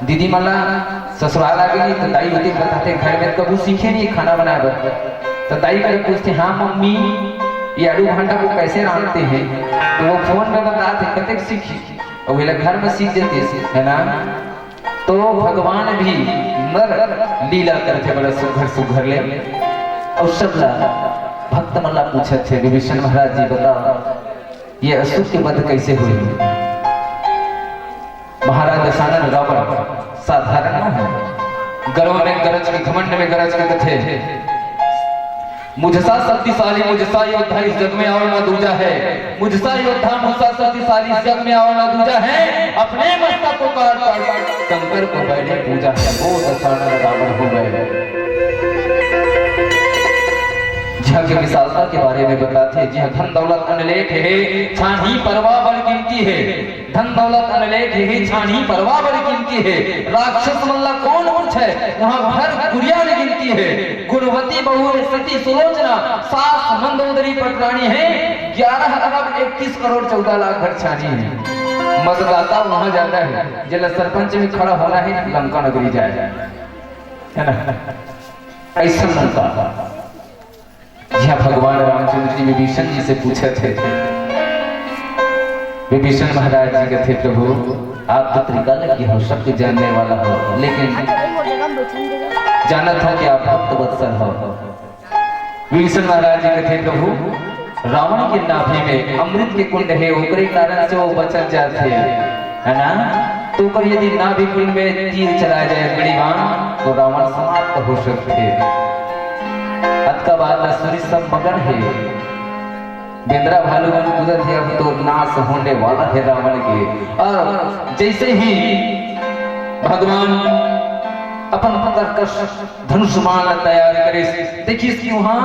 दीदी माला ससुराल आ गई तो दाई होती बताते घर में कबू सीखे नहीं खाना बनाए, तो दाई कर पूछते हाँ मम्मी ये आलू भांटा को कैसे रांधते हैं, तो वो फोन में बताते कतक सीखी और वे घर में सीख देते है ना। तो भगवान भी नर लीला करते बड़ा सुघर सुघर ले। और सबला भक्त मल्ला पूछे थे विभीषण महाराज जी बताओ ये असुर के वध कैसे हुई? महाराज दशानन रावण साधारण न है, गर्व में गरज के घमंड में गरज के थे, मुझसा शक्तिशाली मुझसा योद्धा इस जग में और न दूजा है, मुझसा योद्धा मुझसा शक्तिशाली इस जग में और न दूजा है, अपने मस्तक को काट शंकर को बैठे पूजा है, वो दशानन रावण हो गए। जहाँ की विशालता के बारे में बताते हैं, जहाँ धन दौलत अनलेख है छानी परवाह बड़ कीमती है, धन दौलत अनलेख है छानी परवाह बड़ी कीमती है, राक्षस मल्ला कौन पूछे वहाँ भर गुड़िया में गिनती है, गुणवती बहू सती सुलोचना सास मंदोदरी पटरानी है, 11 अरब 31 करोड़ 14 लाख घर छानी है। मतदाता वहां जाता है जिला सरपंच में खड़ा होना है लंका नगरी जाए है ना। ऐसा लंका जहाँ भगवान रामचंद्र जी विभीषण जी से पूछे थे, विभीषण महाराज जी कहते प्रभु आप तो त्रिकालज्ञ हो, सबको जानने वाला हो, लेकिन जानत हो कि आप भक्त वत्सल हो। विभीषण महाराज जी कहते प्रभु रावण के नाभि में अमृत के कुंड है, ओकरे कारण से वो बचत जाते है ना। तो पर यदि नाभि कुंड में तीर चला जाए गड़ीवान तो रावण समाप्त हो सकते। का बाद सूर्य सब मगन है, बेंद्रा भालूगन कुदरत है, अब तो नाश होने वाला है रावण के। और जैसे ही भगवान अपन कर्कश धनुष्मान तैयार करे, देखिए इसकी वहां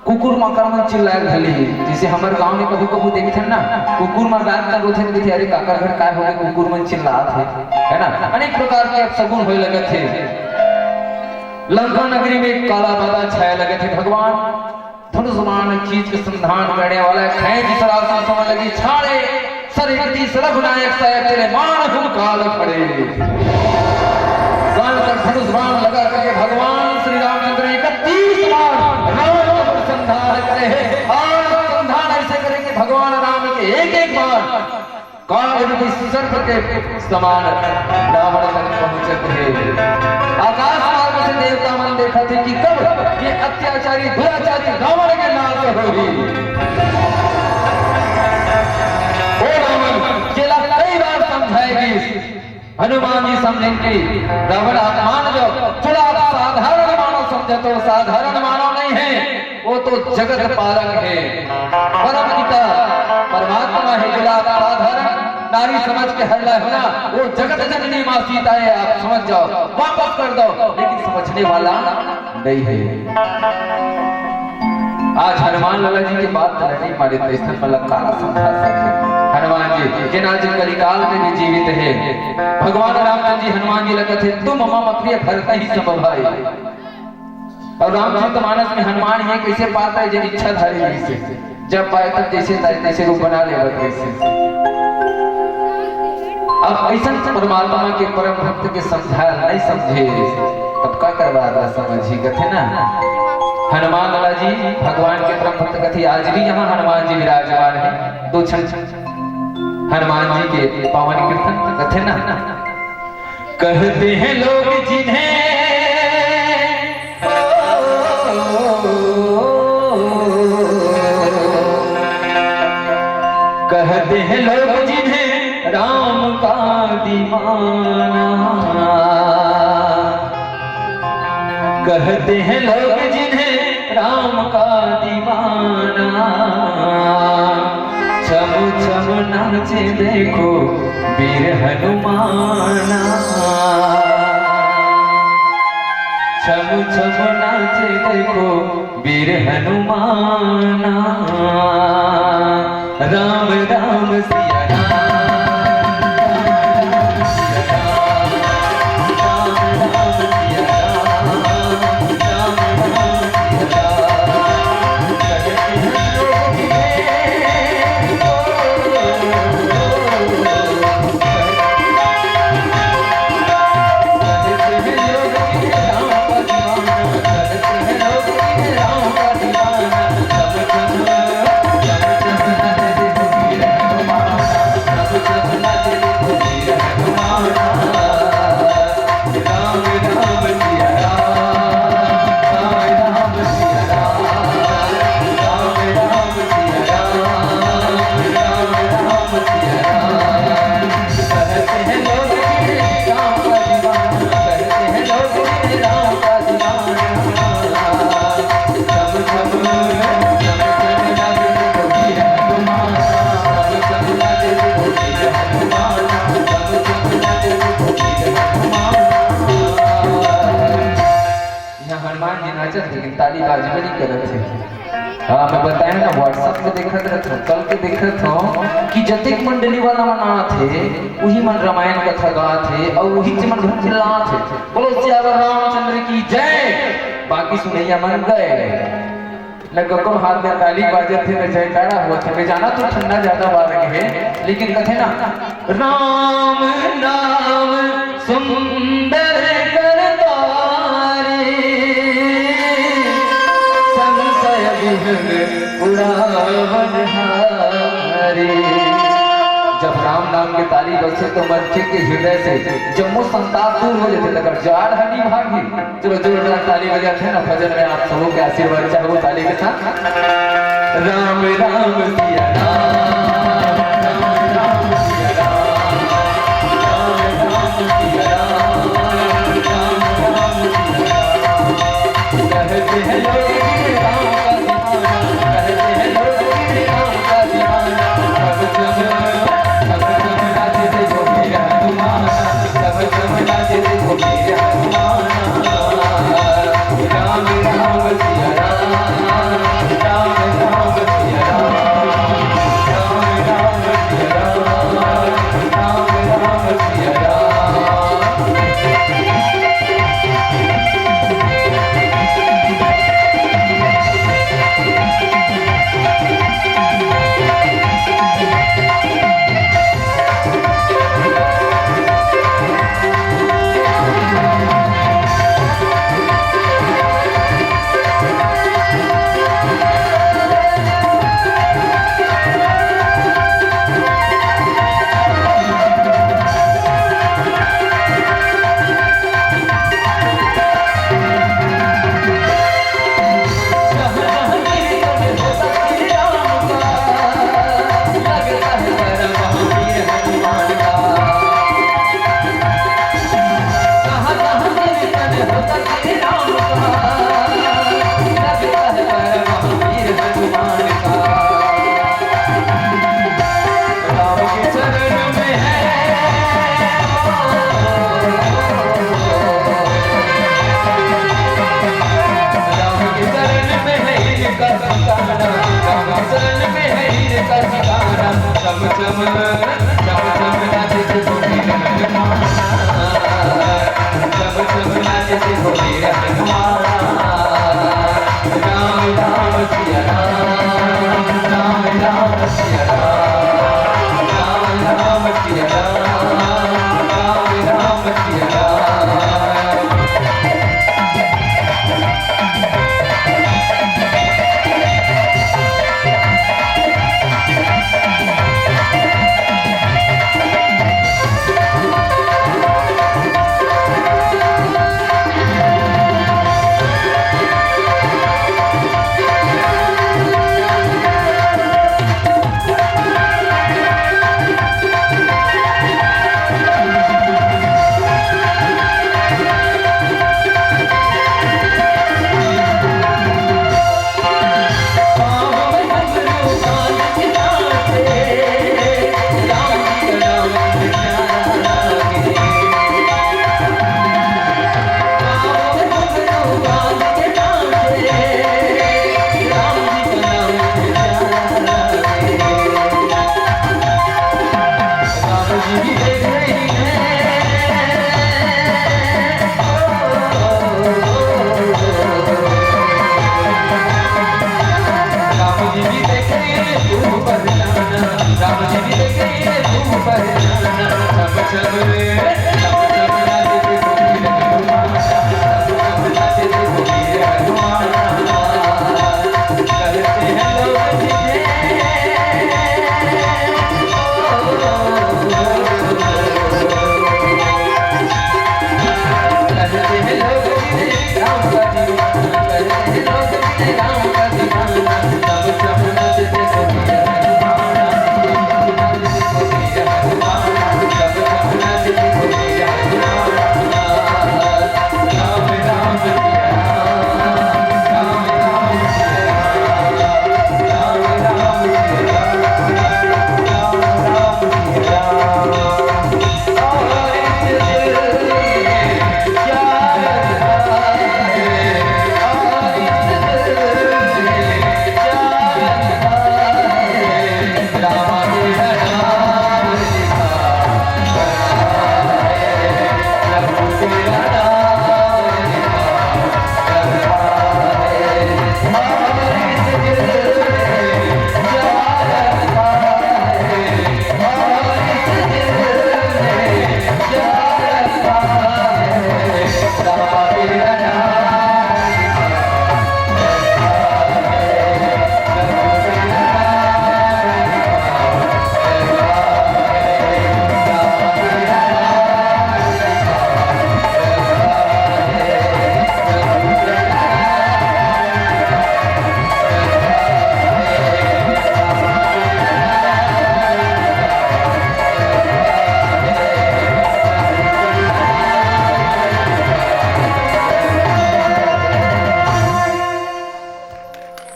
कुकुर मकर चिल्लाए भली, जैसे हमारे गांव में कभी कभी देखते हैं ना कुकुर मर रात का रोथे थे, अरे काका घर काय हो गए कुकुर मन चिल्लात है ना। अनेक प्रकार के अपशगुन होए लगे थे। लंका नगरी में काला बादल छाया लगे थे। भगवान धनुष्मान चीज के संधान करने वाला खैज सरासन समझ लगी छाड़े सरगति सरगुनायक सायक तेरे मान हम काल खड़े। काल पर धनुष्मान लगा करके भगवान श्री रामचंद्र 31 बार रावण को संधान करे और संधान ऐसे करेंगे भगवान राम के एक बार काल की सर्प के समान रावण तक पहुंचते हैं। आकाश मार्ग से देवता मन देखा थे कि कब ये अत्याचारी दुराचारी रावण के नाश होगी। ओ रावण केला कई बार समझाएगी, हनुमान जी समझेंगे रावण आप मान जाओ, थोड़ा साधारण मानव समझे तो साधारण मानव नहीं है, वो तो जगत पालक है, परम पिता परमात्मा है। जो साधारण नारी समझ के हल्ला है ना, वो जगत जननी मां सीता है, आप समझ जाओ वापस कर दो, लेकिन समझने वाला नहीं है। आज हनुमान लाला जी की बात नहीं मारे तो स्थल पर काला समझा सकते हनुमान जी जिन आज कलिकाल में भी जीवित है। भगवान रामचंद्र जी हनुमान जी लगे थे तुम मम प्रिय भरत ही सब भाई। और रामचरित मानस में हनुमान ये कैसे पाता है जब इच्छाधारी नहीं से, जब पाए तब जैसे तैसे रूप बना ले वैसे। अब ऐसा परमात्मा के परम भक्त के समझाया नहीं समझे तब का करवा समझी कथे ना। हनुमान लाला जी भगवान के परम भक्त कथे, आज भी यहाँ हनुमान जी विराजमान है। दो क्षण हनुमान जी के पावन कीर्तन कथे ना। कहते हैं लोग जिन्हें कहते हैं लोग जिन्हें राम का दीवाना, कहते हैं लोग जिन्हें राम का दीवाना, छम छम नाचे देखो वीर हनुमाना, छम छम नाचे देखो वीर हनुमाना, राम राम सिया राम, राम राम सिया राम, राम राम सिया राम। कहते हैं लोग हनुमान जी नाचत लेकिन ताली बाजबे नहीं करत थे। हाँ मैं बताया ना व्हाट्सएप पे देखत रहता कल के देखत हूँ कि जतिक मंडली वाला मना थे वही मन रामायण कथा गा थे और वही मन घर चिल्ला थे बोलो सियावर रामचंद्र की जय। बाकी सुनैया मन गए न कको हाथ में ताली बाजत थे न जयकारा हुआ थे। मैं जाना तो ठंडा ज्यादा बार है लेकिन कथे ना राम नाम सुंदर जब राम नाम के ताली बसे तो मनुष्य के हृदय से जम्मू संताप दूर हो जाते तक जाड़ हनी भागी। चलो जोरदार ताली बजाते हैं ना भजन में आप सबों के आशीर्वाद चाहो ताली के साथ। राम राम सिया राम, राम राम सिया राम, राम राम सिया राम, राम राम सिया राम। कहते हैं लोग राम का दीवाना, कहते हैं लोग राम का दीवाना। सब जब नाचे देखो वीर हनुमाना, सब जब नाचे देखो वीर हनुमाना। राम राम सिया राम, राम राम सिया राम, राम राम सिया राम, राम राम सिया राम।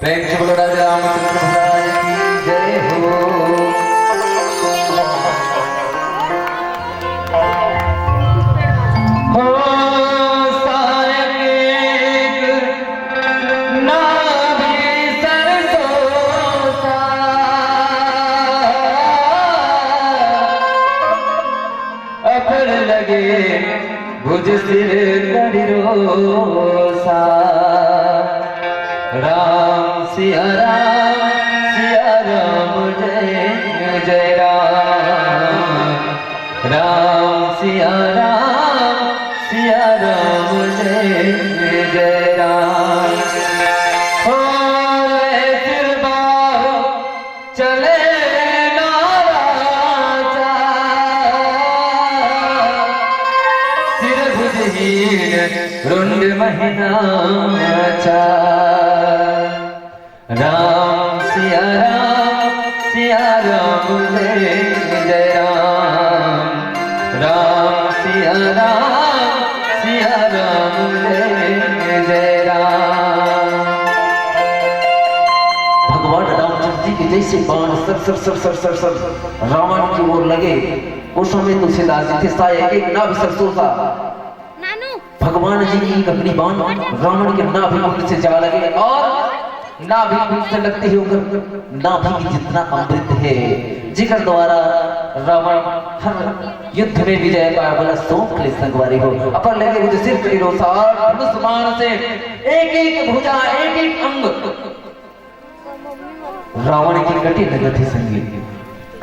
प्रेम से बोलो राजा रामचंद्र महाराज की जय हो। भुज सिर करिरोसा राम सिया राम जय जय राम राम सिया राम जय जय राम। हो सिर बाहो चले रुंड महीना राम सिया राम जय जय राम राम सिया राम जय जय राम। भगवान रामचंद्र जी के जैसे बाण सर रावण की ओर लगे उस समय तुलसीदास जी थे साया एक नाभि सरसों सा भगवान जी की अग्नि बाण रावण के नाभि कुंड से जा लगे और नाभि कुंड से लगते ही होकर नाभि की जितना अमृत है जिगर द्वारा रावण हर युद्ध में विजय पाया बोला सोम के संगवारी हो अपर लगे मुझे सिर करिरोसा धनुष बाण से एक एक भुजा एक एक अंग रावण की कटी लगत है संगीत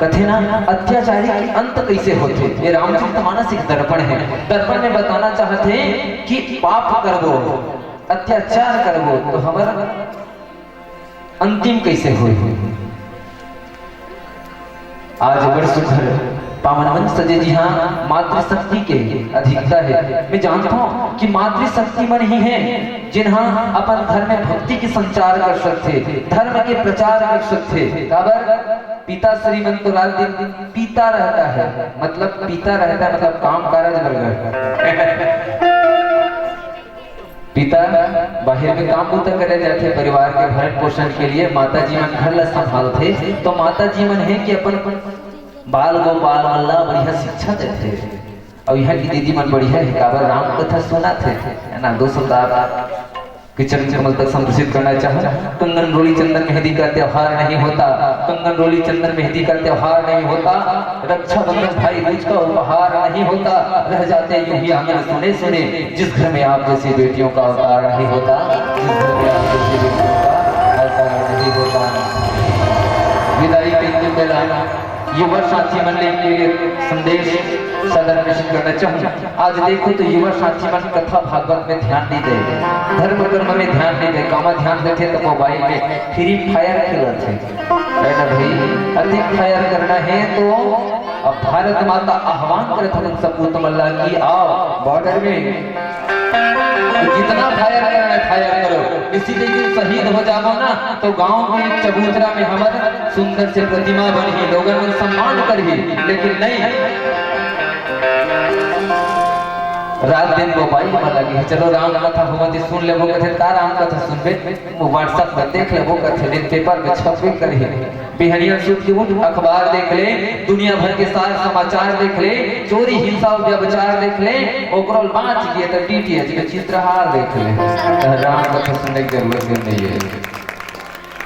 कथे ना अत्याचारी के अंत कैसे होते। ये रामचरितमानस एक दर्पण है। दर्पण में बताना चाहते हैं कि पाप करबो अत्याचार करबो तो हमारा अंतिम कैसे हो। आज बड़ सुखर पावन मन सजे जी हाँ मातृशक्ति के अधिकता है। मैं जानता हूँ कि मातृशक्ति मन ही है जिन्हा अपन धर्म में भक्ति की संचार कर सकते धर्म के प्रचार कर सकते। खबर पिता श्रीमंत तो रात दिन पीता रहता है मतलब पीता रहता है मतलब काम काज बरगर पिता बाहर में काम पूता करे जाते परिवार के भरण पोषण के लिए माता जी मन घर ला संभालते तो माता जी मन है कि अपन बाल गोपाल मल्ला बढ़िया शिक्षा देते और यहाँ की दीदी मन बढ़िया है काबर राम कथा सुना थे है ना। 200 कि चरण कमल तक संप्रेषित करना चाहूँ। कंगन रोली चंदन मेहंदी का त्योहार नहीं होता कंगन रोली चंदन मेहंदी का त्योहार नहीं होता रक्षाबंधन भाई दूज का उपहार नहीं होता रह जाते यूं ही आंगन सुने सुने जिस घर में आप जैसी बेटियों का अवतार नहीं होता जिस घर में आप जैसी बेटियों का अवतार नहीं होता। विदाई के पहला युवा साथी मन के लिए संदेश सदन प्रेषित करना चाहूँ। आज देखो तो युवा साथी मन कथा भागवत में ध्यान नहीं दे धर्म कर्म में ध्यान नहीं दे कामा ध्यान देते तो मोबाइल में फ्री फायर खेलते है ना भाई। अधिक फायर करना है तो अब भारत माता आह्वान करे था सपूत मल्ला की आओ बॉर्डर में तो जितना फायर करना है फायर करो इसी दिन शहीद हो जाओ ना तो गांव के चबूतरा में हमारे सुंदर से प्रतिमा बनी लोगों ने सम्मान कर ही लेकिन नहीं रात दिन मोबाइल में लगी चलो राम कथा हुआ सुन ले वो कथे का राम कथा सुनबे व्हाट्सएप पर देख ले वो कथे दिन पेपर में छपे करी बिहनिया सूट की उठ अखबार देख ले दुनिया भर के सारे समाचार देख ले चोरी हिंसा और व्यभिचार देख ले ओकरो बाँच गए तो डीटीएच में चित्रहार देख ले राम कथा सुनने की जरूरत नहीं है।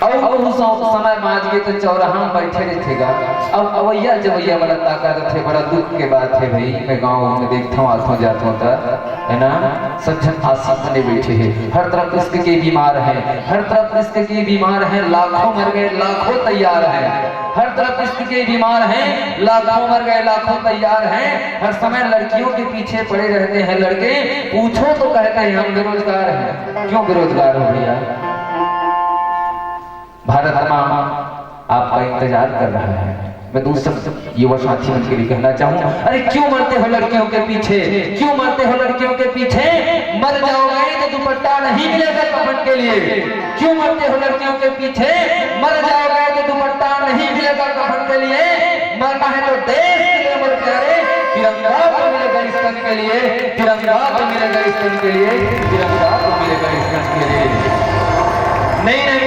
अब उस समय बाज गए तो चौराहा में बैठे रहेगा अब अवैया जवैया वाला ताकत थे बड़ा दुख के बात है भाई। मैं गांव में देखता हूँ आंखों जाता हूँ है ना सज्जन आशीष बने बैठे हैं हर तरफ रिस्क के बीमार हैं हर तरफ रिस्क के बीमार हैं लाखों मर गए लाखों तैयार हैं हर तरफ रिस्क के बीमार हैं लाखों मर गए लाखों तैयार हैं। हर समय लड़कियों के पीछे पड़े रहते हैं लड़के पूछो तो कहते हैं हम बेरोजगार हैं। क्यों बेरोजगार हो भैया? भारत माँ आपका इंतजार कर रहा है। मैं दूसरे युवा साथियों के लिए कहना चाहूँ अरे क्यों मरते हो लड़कियों के पीछे क्यों मरते हो लड़कियों के पीछे मर जाओगे तो दुपट्टा नहीं मिलेगा कफन के लिए। क्यों मरते हो लड़कियों के पीछे मर जाओगे तो दुपट्टा नहीं मिलेगा कफन के लिए। मरना है तो देश के लिए मर प्यारे तिरंगा तो मिलेगा इस तन के लिए तिरंगा तो मिलेगा इस तन के लिए तिरंगा तो मिलेगा इस तन के लिए। नहीं नहीं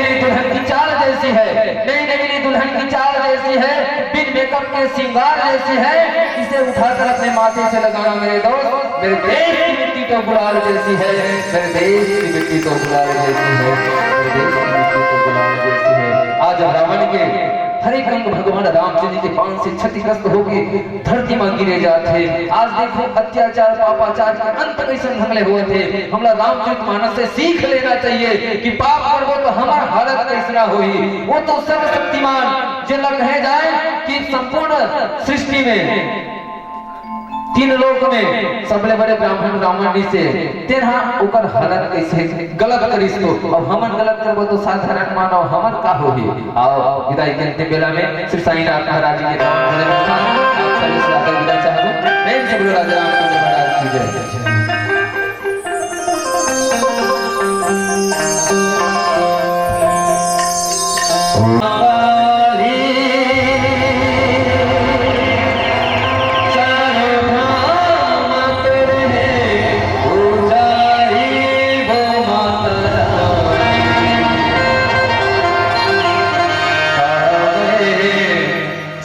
जैसी है, बिन मेकअप के श्रृंगार जैसी है, इसे उठाकर अपने माथे से लगाना मेरे दोस्त, मेरे देश की मिट्टी तो गुलाल जैसी है, मेरे देश की मिट्टी तो गुलाल जैसी है, मेरे देश की मिट्टी तो गुलाल जैसी है। आज रावण के हरे कंग भगवान रामचंद्र के पांव से क्षतिग्रस्त होके धरती में गिरे जाते। आज देखो अत्याचार पापाचार के अंत कैसे भंगले हुए थे। हमला रामचरितमानस से सीख लेना चाहिए कि पाप करबो तो हमार हालत कैसना होई। वो तो सर्वशक्तिमान जे लग है जाए कि संपूर्ण सृष्टि में तीन लोक में सबले बड़े ब्राह्मण रावण से तेरा ओकर हालत कैसे गलत करिस तो अब हमन गलत करबो तो साधारण मानव हमन का होही। आओ विदाई करते बेला में श्री साईनाथ महाराज जी के नाम में आप सभी से आकर विदा चाहूं। मैं सब राजा रामचंद्र महाराज की जय।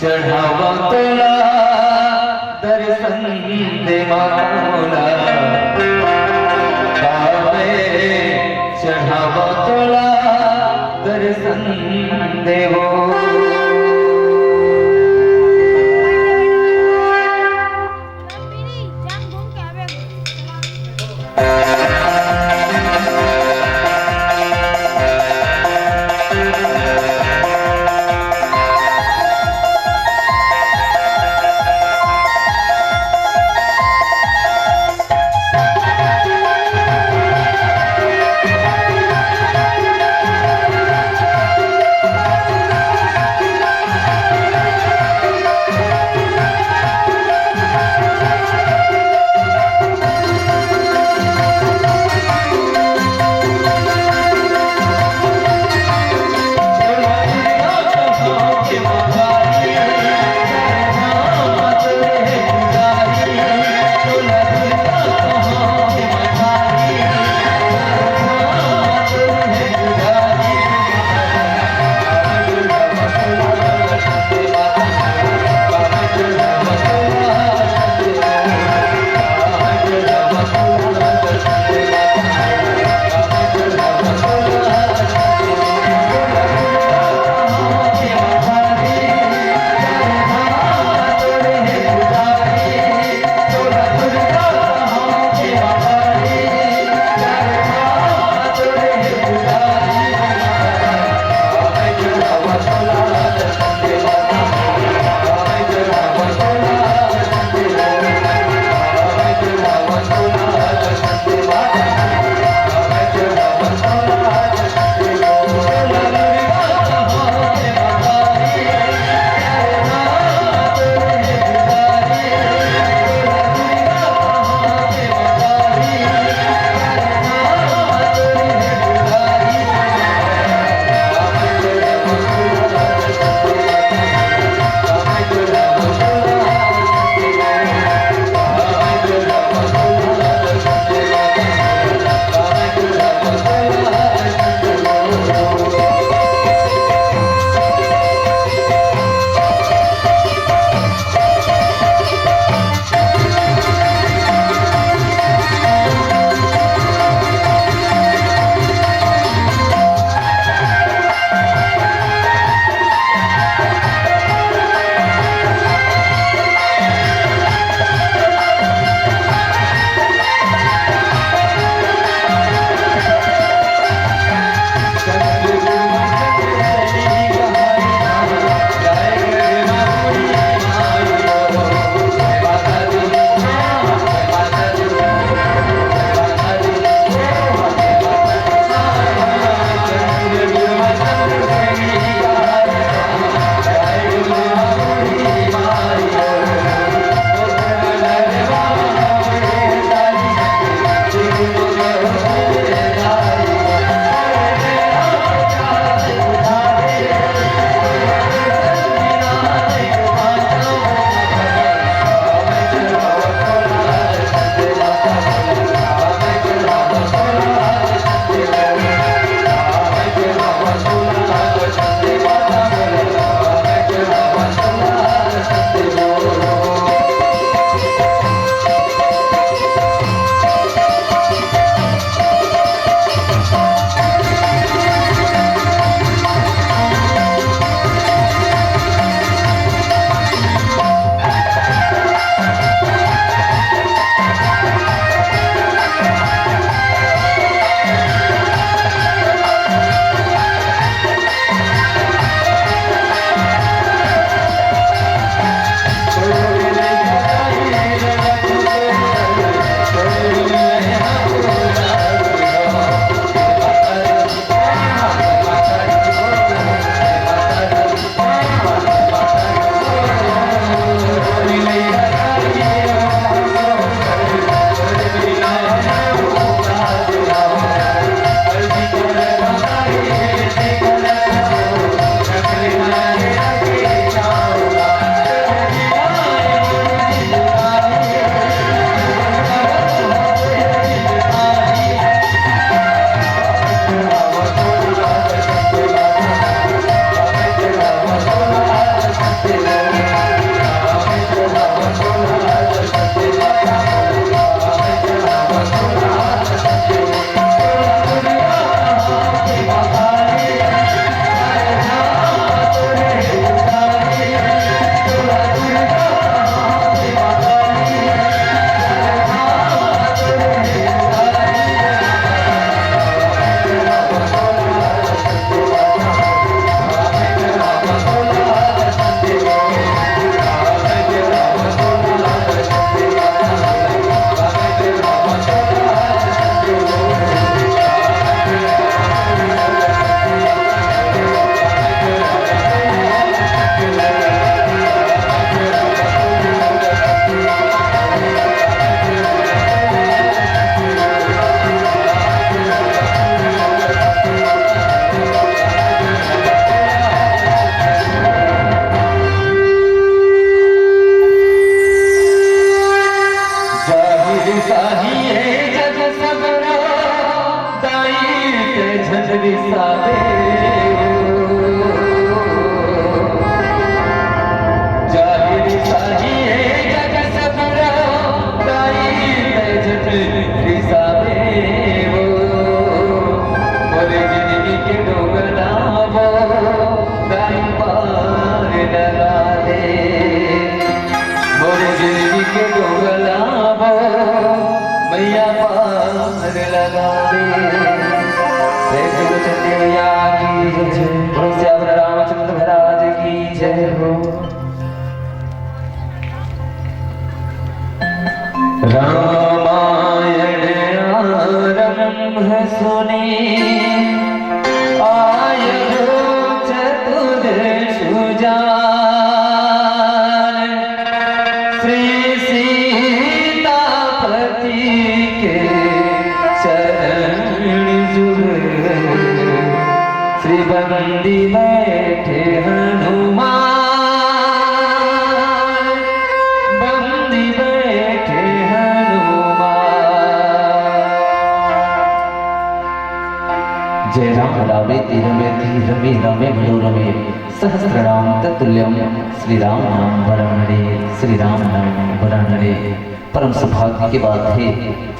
चढ़ावा तोला दर्शन दे मामूला चढ़ावा तोला दर्शन देवो। झंझरी सावे जाहिर चाहिए जग सबरा दाई झंझरी सावे और जिंदगी के डोगना वो दाई पार लगा दे और जिंदगी के डोगना वो मैया पार लगा दे। चंडी मैया की जय, श्यावर रामचंद्र महाराज की जय हो। रामायण आरंभ सुनी आय हो चतुर सुजान श्री सीतापति के बंदी बैठे हनुमान बंदी बैठे हनुमान। जय राम रामे तीर में धीर में रमे मनोरमे सहस्रनाम तत्तुल्यम श्री राम नाम वरानरे श्री राम नाम वरानरे। परम सौभाग्य की बात है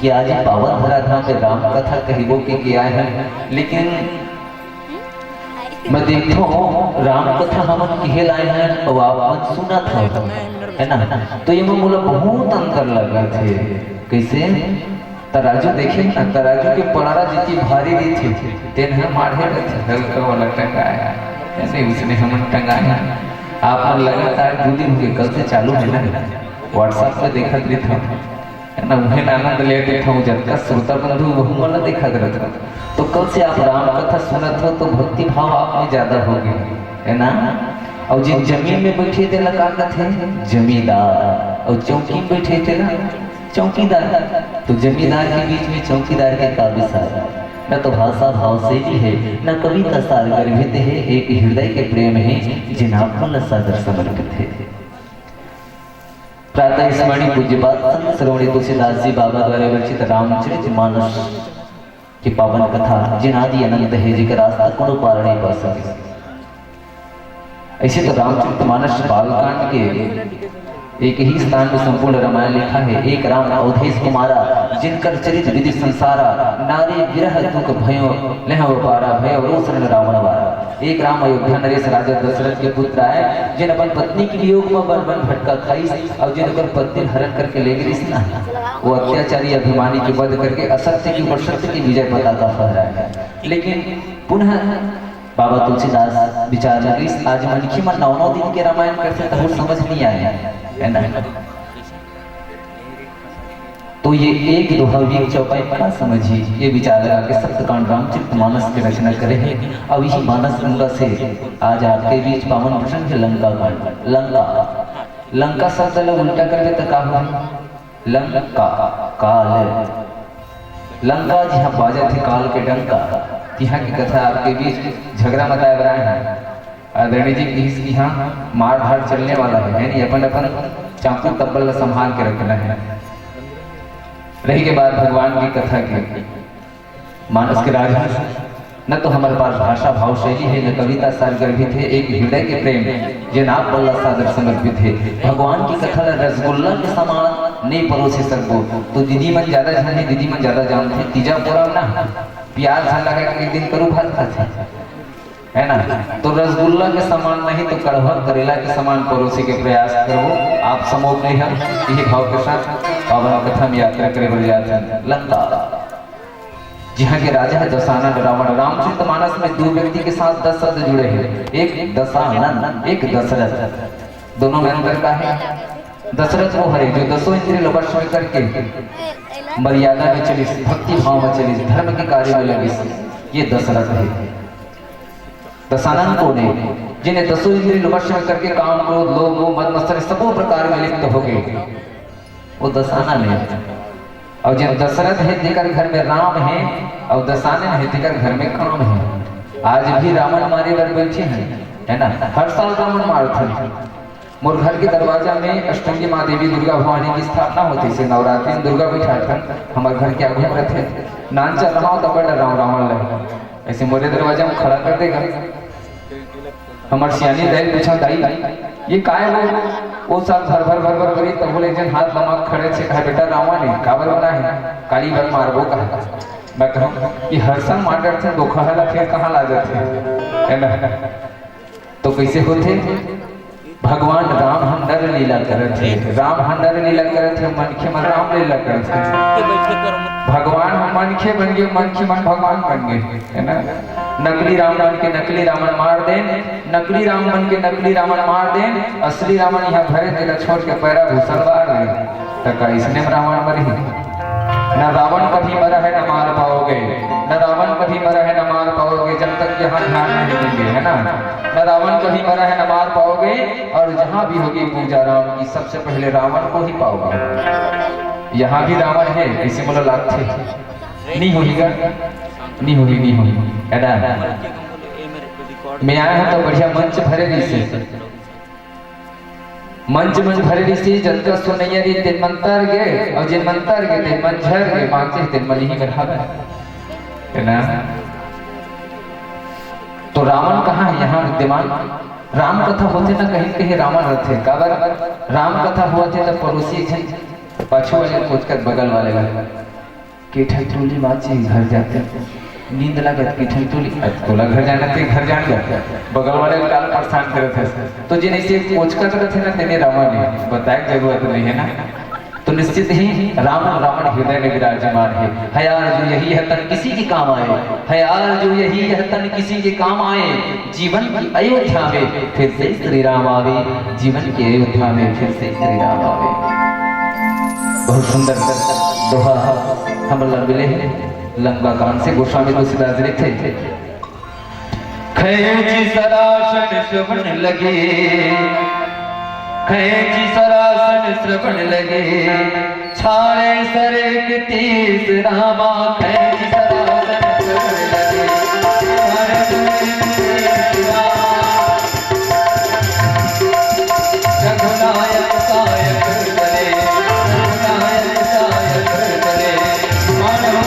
कि आज पावन धराधाम में राम कथा कहिबो के किया है, लेकिन मैं देखो राम कथा हम कहे लाए हैं और आप सुना था है ना, तो ये मुझे बहुत अंतर लगा थे। कैसे तराजू देखे ना, तराजू के पड़ारा जितनी भारी रही थी तेन हम मारे हल्का वाला टंगाया ऐसे उसने हम टंगाया। आप लगातार 2 दिन हुए, कल से चालू है ना, व्हाट्सएप पे देखा था है ना, उन्हें आनंद लेते था जब का श्रोता बंधु वह वाला देखा था। तो कल से आप राम कथा सुनत हो तो भक्ति भाव आप में ज्यादा हो गया है ना। और जिन जमीन में बैठे थे लगा थे जमींदार और चौकी में बैठे थे ना चौकीदार, तो जमींदार के बीच में चौकीदार के काव्य सार न तो भाषा भाव से भी है न कविता सार गर्भित है, एक हृदय के प्रेम है जिन्हें न सादर समर्पित है। प्रातः स्मरणीय पूज्यपाद संत श्रवणी तुलसीदास जी बाबा द्वारा रचित रामचरित मानस की पावन कथा जिनादि अनंत है जिकर रास्ता कोनो पार नहीं पा सके। ऐसे तो रामचरित मानस बालकांड के एक ही स्थान में संपूर्ण रामायण लिखा है। एक राम अवधेश कुमारा जिनकर चरित विधि संसारा नारी विरह दुख भयो लह पारा भय रोशन रावण वारा। एक राम अयोध्या नरेश राजा दशरथ के पुत्र आए जिन अपन पत्नी के वियोग में बन बन भटका खाई और जिनकर पत्नी हरण करके ले गई ना, वो अत्याचारी अभिमानी के वध करके असत्य की ऊपर सत्य की विजय पताका फहराया। लेकिन पुनः बाबा तुलसीदास विचार लगी आज मनखी में 9 दिन के रामायण करते तो समझ नहीं आया है ना। तो ये एक दोहावी चौपाई का समझिए, ये विचार लगा के सप्तकांड रामचरित मानस की रचना करे हैं। अब इसी मानस गंगा से आज आपके बीच पावन प्रसंग है लंका कांड। लंका शब्द लोग उल्टा कर ले तो का हो लंका काल, लंका जहाँ बाजा थे काल के डंका, यहाँ की कथा आपके बीच झगड़ा मचाया बना है। आदरणीय जी यहाँ मार धाड़ चलने वाला है नहीं, अपन अपन चाकू तब्बल संभाल के रखना है। रही के बाद भगवान की कथा की मानस के राजा न तो हमारे पास भाषा भाव शैली है न कविता सार गर्भित है, एक हृदय के प्रेम जे नाप बल्ला सादर समर्पित है। भगवान की कथा रसगुल्ला के समान नहीं परोसे सको तो दीदी मन ज्यादा जाने दीदी मन ज्यादा जानते तीजा पूरा ना प्याज झाल लगा के एक दिन करू भात खाते है ना, तो रसगुल्ला के समान नहीं तो कड़वा करेला के समान परोसे के प्रयास करो। आप समोग नहीं हम यही भाव के साथ पावन कथा में यात्रा करे बढ़ जाते हैं लंका, जहाँ के राजा है दशानन रावण। रामचरित मानस में 2 व्यक्ति के साथ 10 शब्द जुड़े हैं, एक दशानन एक दशरथ। दोनों में अंतर का है, दशरथ वो है जो 10 इंद्रिय वश में करके मर्यादा में चली, भक्ति भाव में चली, धर्म के कार्य में लगी, ये दशरथ है। दशानन को ने जिन्हें 10 इंद्रिय वश में करके काम क्रोध लोभ मोह मद मत्सर सबों प्रकार में लिप्त हो गए, वो दशानन है। और जिन दशरथ है देकर घर में राम है और दशानन है देकर घर में काम है। आज भी रावण मारे बर बैठे हैं है ना, हर साल रावण मारते। मोर घर के दरवाजा में अष्टमी माँ देवी दुर्गा भवानी की स्थापना होती है, नवरात्रि में दुर्गा बैठा हमारे घर के आगे रहते नान चल रहा हूँ तो बड़ा रावण लगे ऐसे मोरे दरवाजा में खड़ा कर देगा। हमारे सियानी दाई पूछा दाई ये काय वो सब भर भर भर भर करी तब बोले जन हाथ लमा खड़े थे कहा बेटा रावण है काबर बना है काली बर मारबो कहा। मैं कहूँ कि हर संग मार थे धोखा हला फिर कहाँ ला जाते है ना। तो कैसे होते भगवान राम हम नर लीला करत थे राम हम नर लीला करत थे मनखे मन राम लीला करत थे। भगवान हम मनखे बन गए मनखे मन भगवान बन गए है ना। नकली राम बन के नकली रावण मार दे नकली राम बन के नकली रावण मार दे असली रावण यहाँ भरे तेरा छोड़ के पैरा भूषण बार दे तक इसने रावण मरी न रावण कभी मरा है न मार पाओगे न रावण कभी मरा है न मार पाओगे जब तक यहाँ ध्यान नहीं देंगे है ना। न रावण कभी मरा है न मार पाओगे और जहाँ भी होगी पूजा राम की सबसे पहले रावण को ही पाओगे। यहाँ भी रावण है इसी बोला लागते नहीं होगा नहीं होगी नहीं होगी है ना। मैं आया हूँ तो बढ़िया मंच भरे रही से मंच भरे रही से जनता सुनैया री तेन मंतर गए और जिन मंतर गए तेन मन झर गए मांगते तेन मन ही में है ना। तो रावण कहाँ है यहाँ विद्यमान। राम कथा होते ना कहीं कहीं रावण रहते काबर राम कथा होते तो पड़ोसी पाछू वाले खोज कर बगल वाले कि ठठोली माची घर जाते नींद लगत कि ठठोली तोला घर जाना थे घर जान गया बगल वाले काल परेशान करते थे। तो जिन ऐसे खोज कर थे ना तेने रावण ने बताया जरूरत नहीं है ना। तो निश्चित ही राम रावण हृदय में विराजमान है यार जो यही है तन किसी के काम आए है यार जो यही है तन किसी के काम आए जीवन की अयोध्या में फिर से श्री राम आवे जीवन की अयोध्या में फिर से श्री राम आवे। बहुत सुंदर दोहा हम लंबे लंबा कान से गोस्वामी तुलसीदास लिखे थे। खैची सरासन श्रवण लगे खैची सरासन श्रवण लगे छाड़े सरे तीस रामा खैची सरासन श्रवण लगे रघुनायक सायक करे रघुनायक सायक करे मानव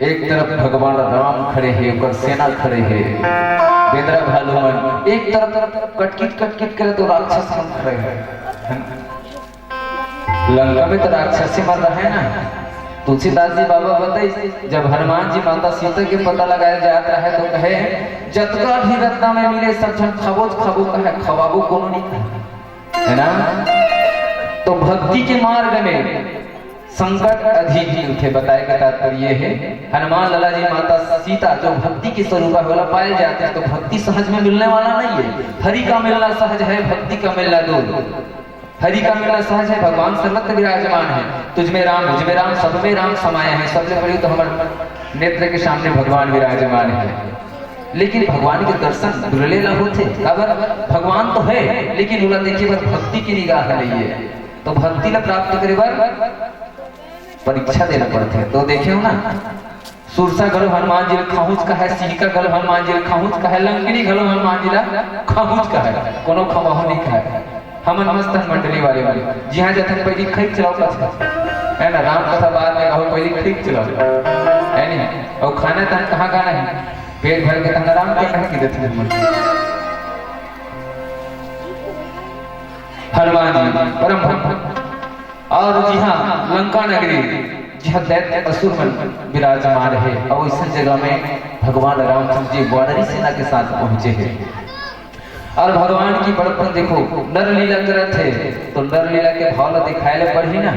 एक तरफ भगवान राम खड़े हैं और सेना खड़े हैं बेदरा भालुमन एक तरफ कटकिट करे तो राक्षस हम खड़े हैं। लंका में तो राक्षसी मर रहा है ना। तुलसीदास जी बाबा बताइए जब हनुमान जी माता सीता के पता लगाया जाता है तो कहे जतका भी रत्ना में मिले सब जन खाबो कहे खवाबो कोनो नहीं है ना। तो भक्ति के मार्ग में संकट अधिक ही उठे बताए का तात्पर्य है हनुमान लाला जी माता सीता जो भक्ति के स्वरूप वाला पाए जाते हैं तो भक्ति सहज में मिलने वाला नहीं है। हरि का मिलना सहज है भक्ति का मिलना दूर। हरि का मिलना सहज है भगवान सर्वत्र विराजमान है तुझ में राम मुझ में राम सब में राम समाये हैं सबसे बड़ी तो हमारे नेत्र के सामने भगवान विराजमान है। लेकिन भगवान के दर्शन दुर्लभ होते अगर भगवान तो है लेकिन उला देखिए बस भक्ति की निगाह नहीं है। तो भक्ति ला प्राप्त करे बार परीक्षा देना पड़ते हैं। तो देखे हो ना सुरसा गलो हनुमान जी खाहुच का है सिहिका गलो हनुमान जी खाहुच का है लंकिनी गलो हनुमान जी खाहुच का है कोनो खमाहो नहीं का है। हम नमस्ते मंडली वाले जी हाँ जतन पहली खरीद चलाओ है ना राम कथा बाद में कहो पहली खरीद चलाओ है नहीं हैं और खाना तन कहाँ का नहीं, पेट भर के तन आराम करना है कि देते हनुमान जी परम भक्त। और जी हाँ, लंका नगरी जहाँ दैत्य असुर में विराजमान है और इस जगह में भगवान रामचंद्र जी वानरी सेना के साथ पहुंचे हैं। और भगवान की बड़पन देखो, नर लीला करत थे तो नर लीला के भाव दिखाए ले पड़ी ना,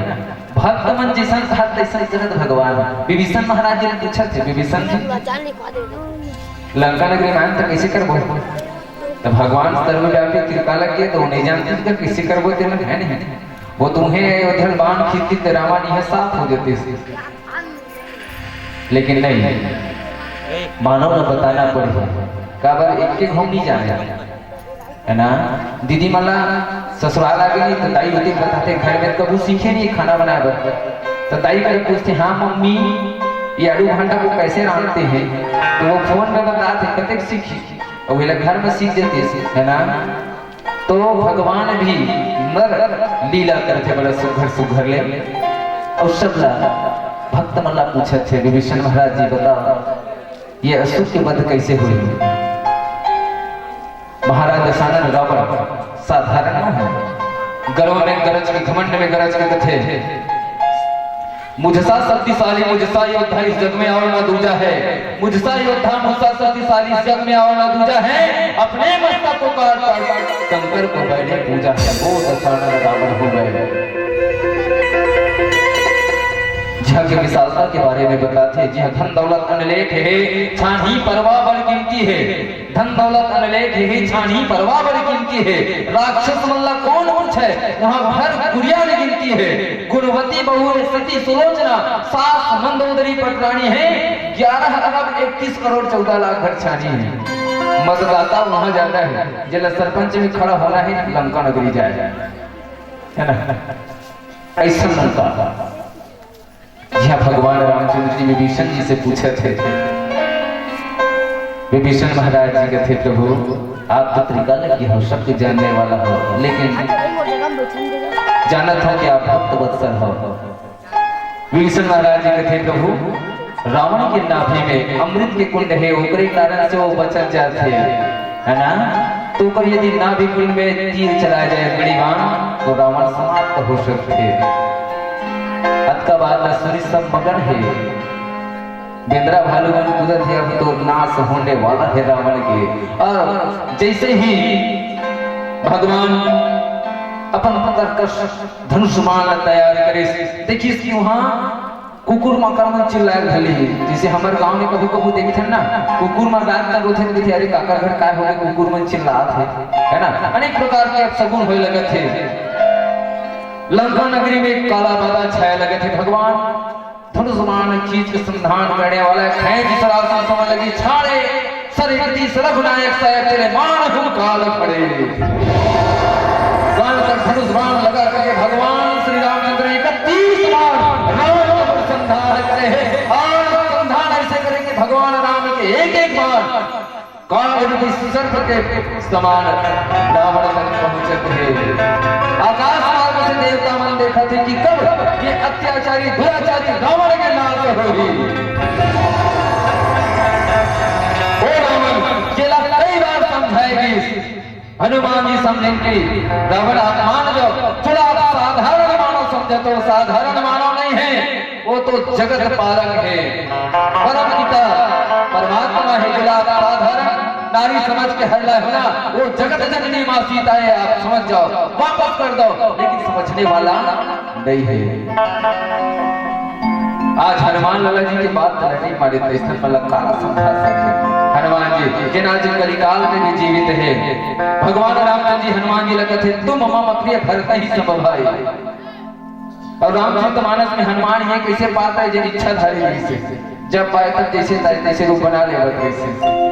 भक्त मन जैसा था तैसा करत भगवान। विभीषण महाराज जी ने पूछा थे, विभीषण जी लंका नगरी में तो कैसे करबो, तो भगवान सर्वव्यापी कृपाला के तो नहीं जानते कि कैसे करबो, ते मन है नहीं, वो तुम्हें उधर बाण खींचती तो रावण यह साफ हो जाते थे, लेकिन नहीं, मानव ने बताना पड़ेगा। काबर एक के घूम नहीं जाने है ना। दीदी माला ससुराल आ गई तो दाई होती बताते घर में कबू सीखे नहीं खाना बनाए, तो दाई कर पूछते हाँ मम्मी ये आलू भांटा को कैसे रांधते हैं, तो वो फोन में बताते कतक सीखी और वे घर में सीख देते है ना। तो भगवान भी नर लीला करते बड़ा सुघर सुघर ले। और सबला भक्त मल्ला पूछे थे, विभीषण महाराज जी बताओ ये असुर के वध कैसे हुई। महाराज दशानन रावण साधारण न है, गर्व में गरज के घमंड में गरज के थे, मुझसा शक्तिशाली मुझसा योद्धा इस जग में और न दूजा है, मुझसा योद्धा मुझसा शक्तिशाली इस जग में और न दूजा है, अपने मस्तक को काट शंकर को बैठे पूजा है, वो दशानन रावण हो गए। जहाँ की विशालता के बारे में बताते हैं, जहाँ धन दौलत अनलेख है छानी परवाह बड़ कीमती है, धन दौलत अनलेख है छानी परवाह बड़ कीमती है, राक्षस मल्ला कौन पूछे वहाँ भर गुड़िया में गिनती है, गुणवती बहू सती सुलोचना सास मंदोदरी पटरानी है, 11 अरब 31 करोड़ 14 लाख घर छानी है। मतदाता वहाँ जाता है, जिला सरपंच में खड़ा होना है लंका नगरी जाए है ना, ऐसा लंका। यह भगवान रामचंद्र जी विभीषण जी से पूछे थे, विभीषण महाराज जी कहते प्रभु आप तो त्रिकालज्ञ हो, सबको जानने वाला हो, लेकिन जानत हो कि आप भक्त वत्सल हो। विभीषण महाराज जी कहते प्रभु रावण के नाभि में अमृत के कुंड है, ओकरे कारण से वो बचत जाते है ना, तो पर यदि नाभि कुंड में तीर चला जाए गड़ीबान तो रावण समाप्त हो सकते। का बाद सूर्य सब मगन है, बेंद्रा भालूगन कुदत है, अब तो नाश होने वाला है रावण के। और जैसे ही भगवान अपन कर्कश धनुष्मान तैयार करे, देखिए इसकी वहां कुकुर मकर चिल्लाए भली, जैसे हमारे गांव में कभी कभी देखते हैं ना, कुकुर मर रात का रोथे देखे अरे काका घर काय हो गए, कुकुर मन चिल्लात है ना, अनेक प्रकार के अपशगुन होए लगे थे। लंका नगरी में काला बादल छाया लगे थे, भगवान धनुष्मान चीज के संधान करने वाला खैज सरासन समझ लगी छाड़े सरगति सरगुनायक सायक तेरे मान हम काल खड़े, काल तक धनुष्मान लगा करके भगवान श्री रामचंद्र 31 बार रावण को संधान करे हैं, और संधान ऐसे करें कि भगवान राम के एक बार काल की सर्प के समान रावण तक पहुंचते हैं। आकाश मार्ग से देवता मन देखा थे कि कब ये अत्याचारी दुराचारी रावण के नाश होगी। ओ रावण केला कई बार समझाएगी, हनुमान जी समझेंगे रावण आप मान जाओ, थोड़ा आप साधारण मानव समझे तो साधारण मानव नहीं है, वो तो जगत पालक है, परम पिता परमात्मा है, जो आप साधारण नारी समझ के हल्ला है ना, वो जगत जननी मां सीता है, आप समझ जाओ वापस कर दो, लेकिन समझने वाला नहीं है। आज हनुमान लाला जी के बात नहीं मारे तो स्थल पर काला समझा सकते। हनुमान जी जिन आज कलिकाल में भी जीवित है, भगवान रामचंद्र जी हनुमान जी लगे थे तुम मम प्रिय भरत ही सब भाई, और रामचरित मानस में हनुमान ये कैसे पाता है, जब इच्छाधारी जैसे जब पाए तब जैसे तैसे रूप बना ले वैसे।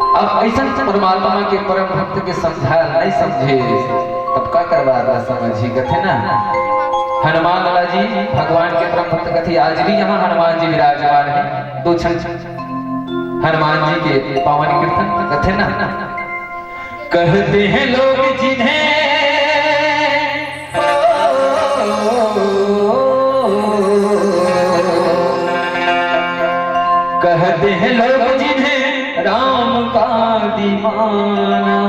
अब ऐसा परमात्मा के परम भक्त के समझाया नहीं समझे तब का करवा समझी कथे ना। हनुमान लाला जी भगवान के परम भक्त कथे, आज भी यहाँ हनुमान जी विराजमान है, दो क्षण हनुमान जी के पावन कीर्तन कथे ना। कहते हैं लोग जिन्हें कहते हैं लोग जिन्हें राम का दीवाना,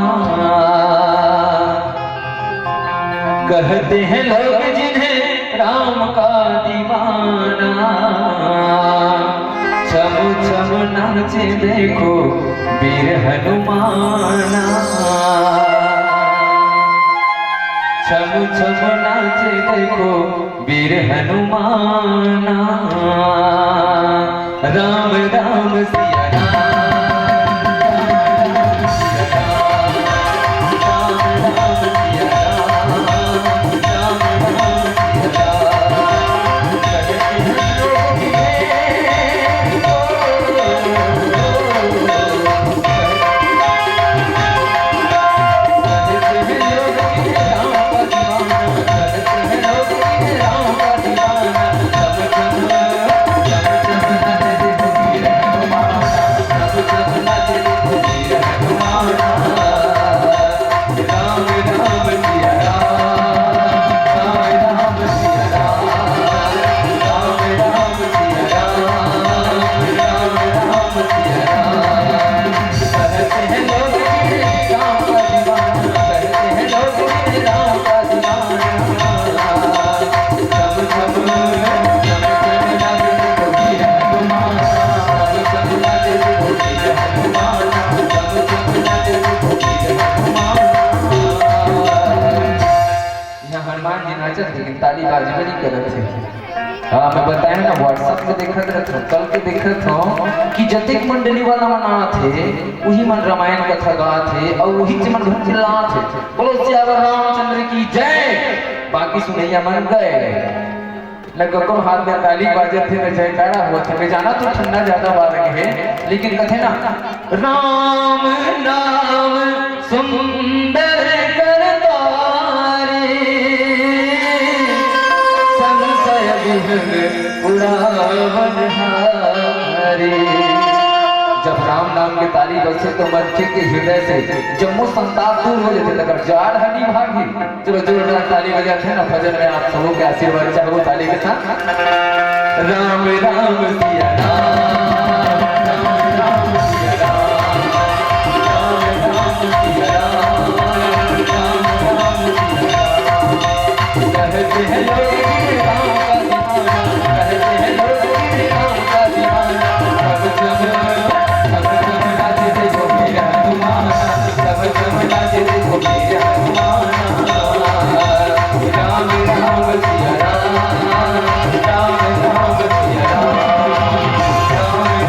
कहते हैं लोग जिन्हें राम का दीवाना, छम छम नाचे देखो वीर हनुमाना, छम छम नाचे देखो वीर हनुमाना, राम राम सिया राम, राम राम सिया राम, राम राम सिया राम, कहते हैं लोग ताली बाजबे नहीं करत थे। हाँ मैं बताया ना व्हाट्सएप पे देखत रहत हूँ, कल के देखत हूँ कि जतिक मंडली वाला मना थे वही मन रामायण कथा गा थे और वही मन घर चिल्ला थे बोलो सियावर रामचंद्र की जय। बाकी सुनैया मन गए लगो हाथ में ताली बाजे थे मैं जयकारा हुआ थे। मैं जाना तो ठंडा ज्यादा बार है लेकिन कथे ना राम नाम सुंदर जब राम नाम के ताली बसे तो मनुष्य के हृदय से जम्मू संताप दूर हो जाते तक जाड़ हनी भागी। चलो जोरदार ताली बजाते हैं ना फजर में आप सबों के आशीर्वाद चाहो ताली के साथ। राम राम सिया राम, राम राम सिया राम, राम राम सिया राम, राम राम सिया राम। कहते हैं लोग राम का दीवाना, कहते हैं लोग राम का दीवाना, सब जब नाचे देखो वीर हनुमाना, सब जब नाचे देखो वीर हनुमाना। राम राम सिया राम, राम राम सिया राम, राम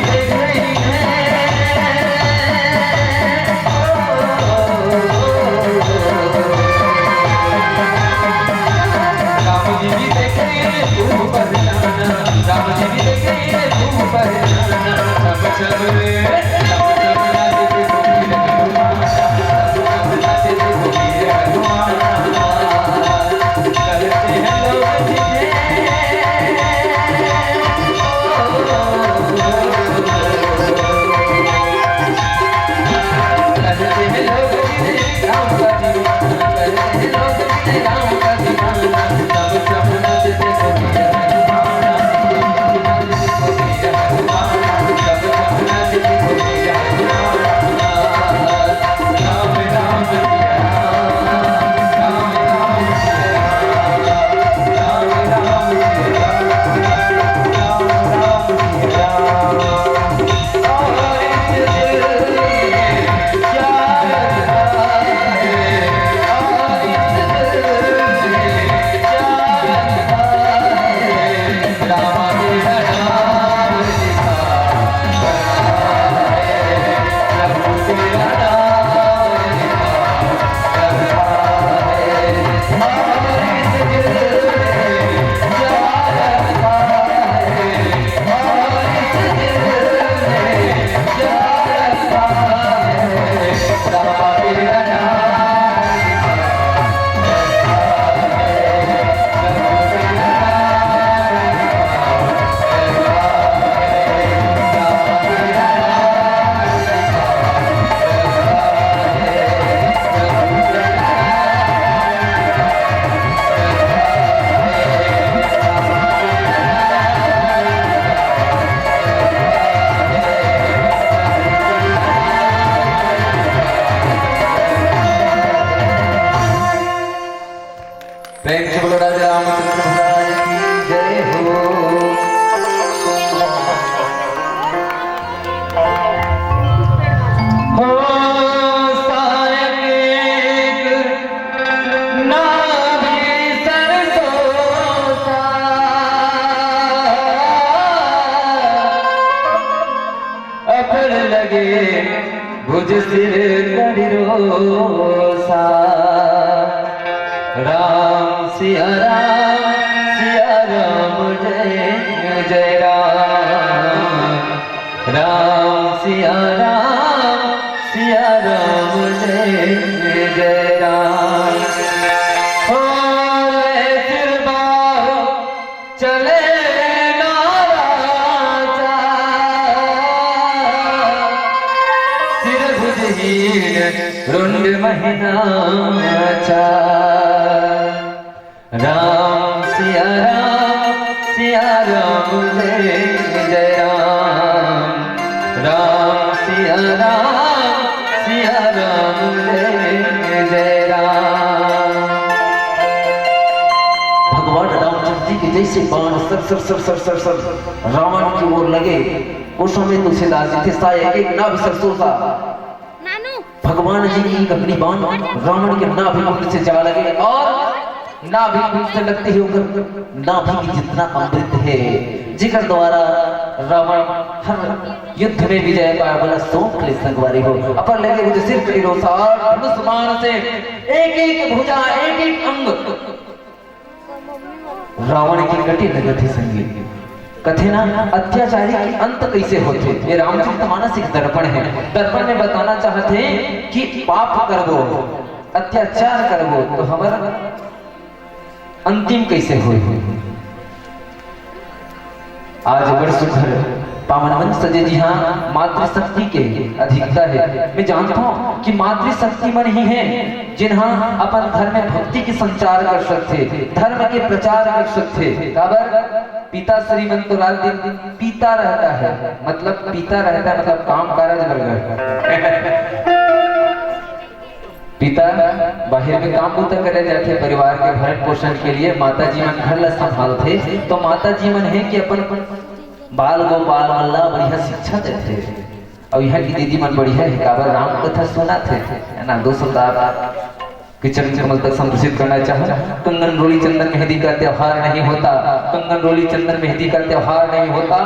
देख रही है, राम जी भी देख रही है तू पहचाना, राम जी भी देख रही है तू पहचाना, सब सब रे सब सब नाचे देखो वीर हनुमान, सब सब नाचे देखो वीर हनुमान, करते हैं लोग जिसे करते हैं लोग जिसे राम का दीवाना, करते हैं लोग जिसे राम का दीवाना, सब सब नाचे देखो वीर हनुमान, सब सब नाचे देखो वीर हनुमान, राम राम सिया राम, राम राम सिया राम, राम राम सिया राम, राम सिया राम। और इस दिल में प्यार रखा है, और इस दिल में प्यार रखा है, राम तेरा नाम लिखा है, प्रभु तेरा नाम लिखा है, और इस दिल में प्यार रखा है, और इस दिल में प्यार रखा है, राम तेरा नाम लिखा है, प्रभु तेरा नाम प्रेम से बोलो राजा रामचंद्र महाराज की जय हो। हो सायक नाभि सरसों सा, अपर लगे भुज सिर करिरोसा, राम सिया राम जय जय राम, राम सिया राम जय जय राम। हो सिर बाहो चले नाराजा, सिर भुजहीन रुंड महीनाचा, राम सिया राम जय जय राम, राम सिया राम जय जय राम। भगवान रामचंद्र जी के जैसे बाण सर सर सर सर सर सर रावण की ओर लगे, उस समय तुलसीदास जी थे सायक एक नाभि सरसों सा। भगवान जी की अग्नि बाण रावण के नाभि कुंड से जा लगे, और नाभि कुंड से लगते ही होकर नाभि की जितना अमृत है, जिगर द्वारा रावण हर युद्ध में विजय पाया, बोला सोम के संगवारी हो, अपर लगे मुझे सिर करिरोसा, धनुष बाण से एक एक भुजा एक एक अंग रावण की कटी लगत ही संगी। कथे ना अत्याचारी के अंत कैसे होते, ये रामचरितमानस एक दर्पण है। दर्पण में बताना चाहते हैं कि पाप करबो, अत्याचार करबो तो हमारा अंतिम कैसे हो। आज बड़ सुखर पावन मन सजे जी हाँ मातृशक्ति के अधिकता है। मैं जानता हूँ कि मातृशक्ति मन ही है जिन्हा अपन धर्म में भक्ति की संचार कर सकते, धर्म के प्रचार कर सकते। खबर पिता श्रीमंत तो रात दिन पीता रहता है, मतलब पीता रहता है मतलब काम काज बरगर। पिता बाहर में काम पूता करे जाते परिवार के भरण पोषण के लिए, माता जी मन घर ला संभालते, तो माता जी मन है कि अपन बाल गोपाल मल्ला बढ़िया शिक्षा देते। और यहाँ की दीदी मन बढ़िया है काबर राम कथा सुना थे है ना, 200 कि चरण कमल तक संप्रेषित करना चाहूँ। कंगन रोली चंदन मेहंदी का त्योहार नहीं होता, कंगन रोली चंदन मेहंदी का त्योहार नहीं होता,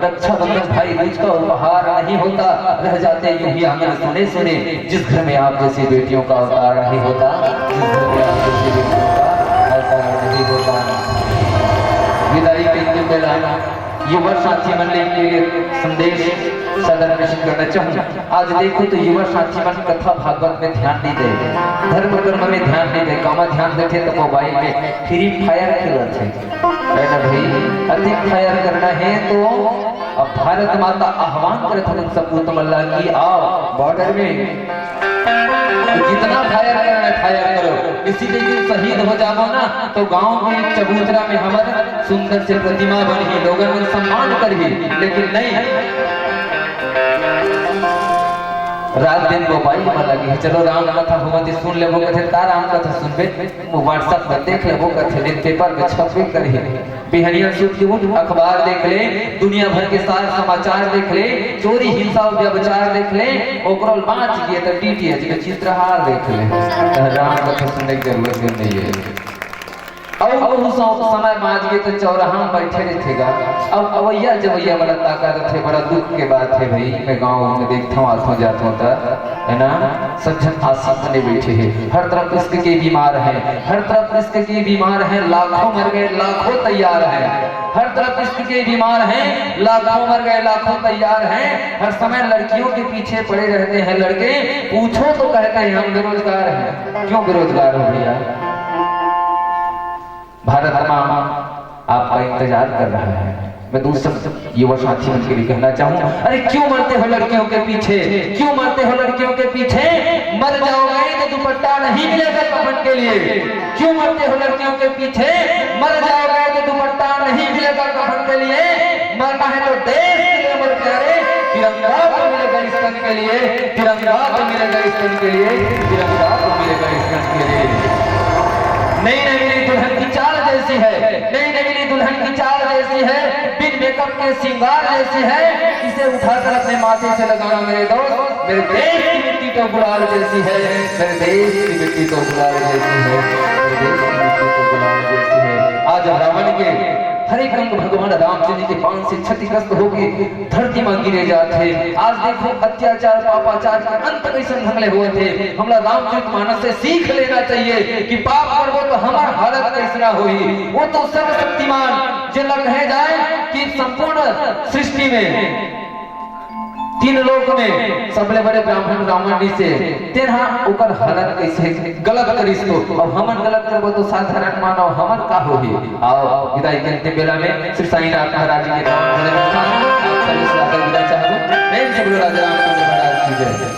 रक्षाबंधन भाई दूज का उपहार नहीं होता, रह जाते यूं ही आंगन सुने सुने, जिस घर में आप जैसी बेटियों का अवतार नहीं होता, जिस घर में आप जैसी बेटियों का अवतार नहीं होता। विदाई के बेला युवा साथी मंडली के लिए संदेश सदन प्रेषित करना चाहूँ। आज देखो तो युवा साथी मन कथा भागवत में ध्यान नहीं दे, धर्म कर्म में ध्यान नहीं दे, कामा ध्यान देते तो मोबाइल में फ्री फायर खेलते है ना भाई। अधिक फायर करना है तो अब भारत माता आह्वान करे था सपूत मल्ला की आओ बॉर्डर में, तो जितना फायर करना है फायर करो, इसी दिन शहीद हो जाओ ना तो गांव के चबूतरा में हमारे सुंदर से प्रतिमा बनी, लोगों ने सम्मान करी, लेकिन नहीं रात दिन मोबाइल में लगी। चलो राम कथा हुआ थी सुन ले, वो कथे का राम कथा सुनबे व्हाट्सएप पर देख ले, वो कथे दिन पेपर में छपे करी, बिहनिया सूट की उठ अखबार देख ले, दुनिया भर के सारे समाचार देख ले, चोरी हिंसा और व्यभिचार देख ले, ओकरो बाँच गए तो डीटीएच के चित्रहार देख ले, राम कथा सुनने की जरूरत नहीं है। अब समय बाँच गए तो चौराहा में बैठे रहेगा। अब अवैया जवैया वाला ताकत थे, बड़ा दुख के बात है भाई। मैं गाँव में देखता हूँ आता जाता हूँ है ना, सब जन आशीष बने बैठे हैं, हर तरफ इसके के बीमार है, हर तरफ इसके के बीमार है, लाखों मर गए लाखों तैयार है, हर तरफ इसके के बीमार हैं, लाखों मर गए लाखों तैयार हैं। हर समय लड़कियों के पीछे पड़े रहते हैं लड़के, पूछो तो कहते हैं हम बेरोजगार हैं। क्यों बेरोजगार हो भैया? भारत माँ आपका इंतजार कर रहा है। मैं दूसरे युवा साथियों के लिए कहना चाहूँ, अरे क्यों मरते हो लड़कियों के पीछे, क्यों मरते हो लड़कियों के पीछे? मर जाओगे तो दुपट्टा नहीं मिलेगा कफन के लिए। क्यों मरते हो लड़कियों के पीछे? मर जाओगे तो दुपट्टा नहीं मिलेगा कफन के लिए। मरना है तो देश के लिए मर प्यारे, तिरंगा तो मिलेगा इस तन के लिए, तिरंगा तो मिलेगा इस तन के लिए, तिरंगा तो मिलेगा इस तन के लिए। नई नई दुल्हन की चाल जैसी है, नई नई दुल्हन की चाल जैसी है, बिन मेकअप के श्रृंगार जैसी है, इसे उठाकर अपने माथे से लगाना मेरे दोस्त, मेरे देश की मिट्टी तो गुलाल जैसी है, मेरे देश की मिट्टी तो गुलाल जैसी है, मेरे देश की मिट्टी तो गुलाल जैसी है। आज रावण के हरे कंग भगवान रामचंद्र के पांव से क्षतिग्रस्त होगी धरती में गिरे जाते। आज देखो अत्याचार पापाचार के अंत कैसे ढंगले हुए थे। हमरा रामचरितमानस से सीख लेना चाहिए कि पाप करबो तो हमार हालत कैसा हुई। वो तो सर्वशक्तिमान जो कहे जाए कि संपूर्ण सृष्टि में तीन लोक में सबले बड़े ब्राह्मण रावण से तेरा ओकर हालत कैसे गलत करिस तो अब हमन गलत करबो तो साधारण मानव हमन का होही। आओ विदाई करते बेला में श्री साईनाथ महाराज के नाम में आप सभी से आकर विदा चाहूं। मैं सब राजा रामचंद्र महाराज की जय।